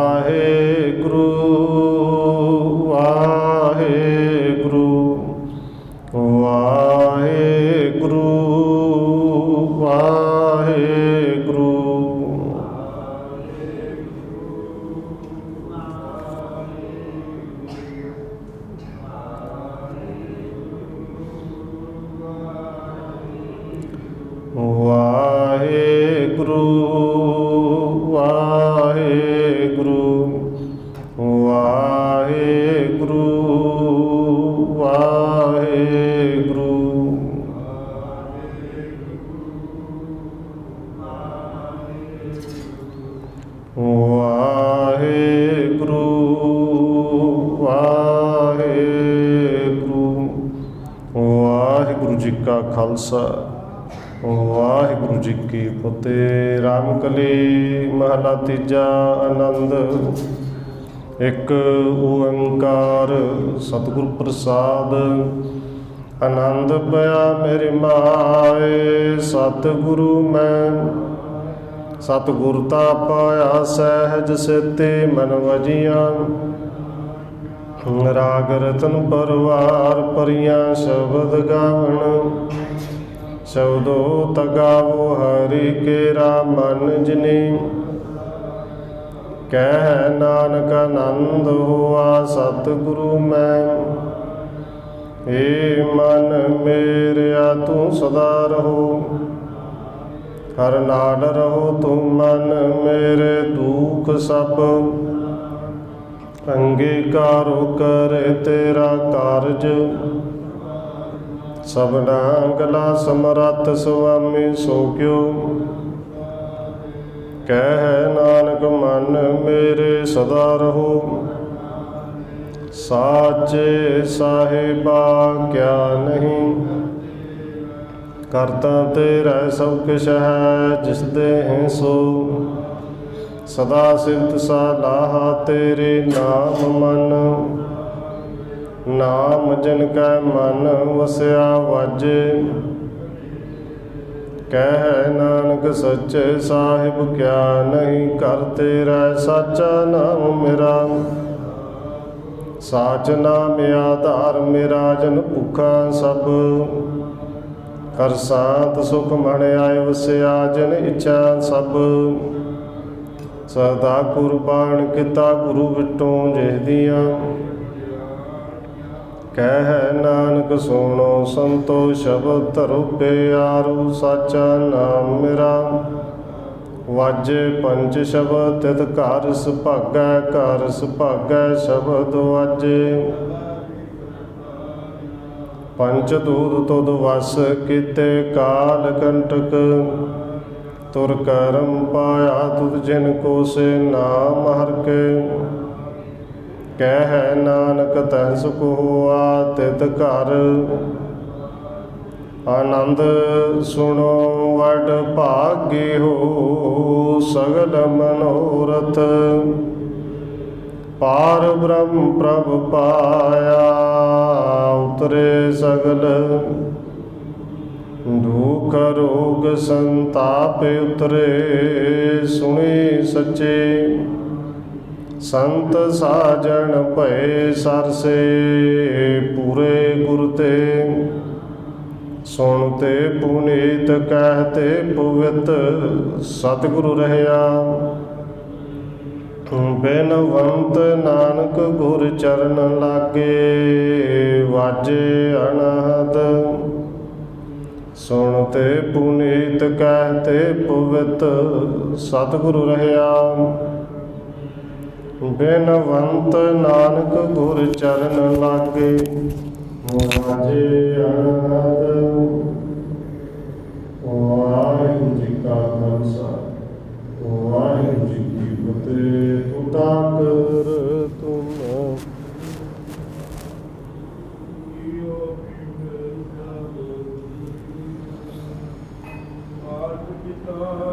ਵਾਹਿਗੁਰੂ ਵਾਹਿਗੁਰੂ ਵਾਹਿਗੁਰੂ ਵਾਹਿਗੁਰੂ। ਵਾਹਿਗੁਰੂ ਵਾਹਿਗੁਰੂ ਵਾਹਿਗੁਰੂ ਵਾਹਿਗੁਰੂ। ਵਾਹਿਗੁਰੂ ਵਾਹਿਗੁਰੂ। ਵਾਹਿਗੁਰੂ ਜੀ ਕਾ ਖਾਲਸਾ, ਵਾਹਿਗੁਰੂ ਜੀ ਕੀ ਫਤਿਹ। ਰਾਮਕਲੀ ਮਹਲਾ ਤੀਜਾ। ਆਨੰਦ ਇੱਕ ਓੰਕਾਰ ਸਤਿਗੁਰ ਪ੍ਰਸਾਦ। ਆਨੰਦ ਪਿਆ ਮੇਰੇ ਮਾਏ, ਸਤਿਗੁਰੂ ਮੈਂ ਸਤਿਗੁਰ ਤਾ ਪਾਇਆ ਸਹਿਜ ਸੇਤੇ ਮਨ ਵਜੀਆਂ। ਰਾਗ ਰਤਨ ਪਰਵਾਰ ਪਰੀਆਂ ਸ਼ਬਦ ਗਾਵਣ, ਸ਼ਬਦੋ ਤਗਾਵੋ ਹਰਿ ਕੇਰਾ ਮਨ ਜਿਨੇ। ਕਹਿ ਨਾਨਕ ਆਨੰਦ ਹੋਆ ਸਤਿਗੁਰੂ ਮੈਂ। ਏ ਮਨ ਮੇਰਿਆ ਤੂੰ ਸਦਾ ਰਹੋ, ਹਰ ਨਾਲ ਰਹੋ ਤੂੰ ਮਨ ਮੇਰੇ। ਦੁਖ ਸਭ ਅੰਗੀਕਾਰੋ ਕਰੇ ਤੇਰਾ ਕਾਰਜ, ਸਭਨਾ ਗਲਾ ਸਮਰੱਥ ਸੁਆਮੀ ਸੋ ਕਿਉ। ਕਹਿ ਨਾਨਕ ਮਨ ਮੇਰੇ ਸਦਾ ਰਹੋ, ਸਾਚੇ ਸਾਹਿਬਾ ਕਿਆ ਨਹੀਂ। ਕਰਤਾ ਤੇਰਾ ਸਭ ਕਿਛ ਹੈ ਜਿਸ ਦੇਹ ਸੋ, ਸਦਾ ਸਿਫਤ ਸਲਾਹਾ ਤੇਰੇ ਨਾਮ ਮਨ। ਨਾਮ ਜਿਨ ਕੈ ਮਨ ਵਸਿਆ ਵਾਜੇ, ਕਹਿ ਨਾਨਕ ਸੱਚੇ ਸਾਹਿਬ ਕਿਆ ਨਹੀਂ। ਕਰ ਤੇਰਾ ਸਾਚਾ ਨਾਮ ਮੇਰਾ, ਸਾਚ ਨਾਮ ਆਧਾਰ ਮੇਰਾ ਜਨ ਭੁੱਖਾ ਸਭ। ਕਰ ਸਾਤ ਸੁਖ ਮਣ ਆਏ ਵਸਿਆ ਜਨ ਇੱਛਾ ਸਭ। ਸਦਾ ਕੁਰਬਾਨ ਕੀਤਾ ਗੁਰੂ ਵਿਟੋਂ ਜਿਹਦੀਆਂ। ਕਹਿ ਨਾਨਕ ਸੁਣੋ ਸੰਤੋ ਸ਼ਬਦ ਧਰੋ ਪਿਆਰੋ। ਸਾਚਾ ਨਾਮ ਮੇਰਾ ਵਾਜੇ ਪੰਜ ਸ਼ਬਦ ਤਿਤ ਘਰ ਸੁਭਾਗੈ। ਘਰ ਸੁਭਾਗੈ ਸ਼ਬਦ ਵਾਜੇ। ਪੰਚ ਦੂਤ ਤੁਧ ਵਸ ਕੀਤੇ ਕਾਲ ਕੰਟਕ। ਤੁਰ ਕਰਮ ਪਾਇਆ ਤੁਧ ਜਿਨ ਕੋ ਸੇ ਨਾਮ ਹਰਿ ਕੇ। ਕਹਿ ਨਾਨਕ ਤਹਿ ਸੁਖ ਹੋਆ ਤਿਤ ਘਰ। ਆਨੰਦ ਸੁਣੋ ਵਡ ਭਾਗੇ ਹੋ ਸਗਲ ਮਨੋਰਥ। ਪਾਰ ਬ੍ਰਹਮ ਪ੍ਰਭ ਪਾਇਆ ਉਤਰੇ ਸਗਲ। ਦੁਖ ਰੋਗ ਸੰਤਾਪ ਉਤਰੇ ਸੁਣੀ ਸੱਚੇ। ਸੰਤ ਸਾਜਣ ਭਏ ਸਰਸੇ ਪੂਰੇ ਗੁਰ ਤੇ। ਸੁਣਤੇ ਪੁਨੀਤ ਕਹਿਤੇ ਪਵਿੱਤ ਸਤਿਗੁਰੂ ਰਹਿਆ। ਬੇਨਵੰਤ ਨਾਨਕ ਗੁਰ ਚਰਨ ਲਾਗੇ ਵਾਜੇ ਅਨਹਦ। ਸੁਣਤੇ ਪੁਨੀਤ ਕਹਿਤੇ ਪਵਿੱਤ ਸਤਿਗੁਰੂ ਰਹਿਆ। ਬੇਨਵੰਤ ਨਾਨਕ ਗੁਰ ਚਰਨ ਲਾਗੇ ਵਾਜੇ ਅਨਹਦ। ਵਾਹਿਗੁਰੂ ਜੀ ਕਾ ਖਾਲਸਾ ਵਾਹਿਗੁਰੂ ਜੀ ਕੀ ਫਤਿਹ। ਤੁਤਾ ਕਰ ਤੁਮ ਪਿਤਾ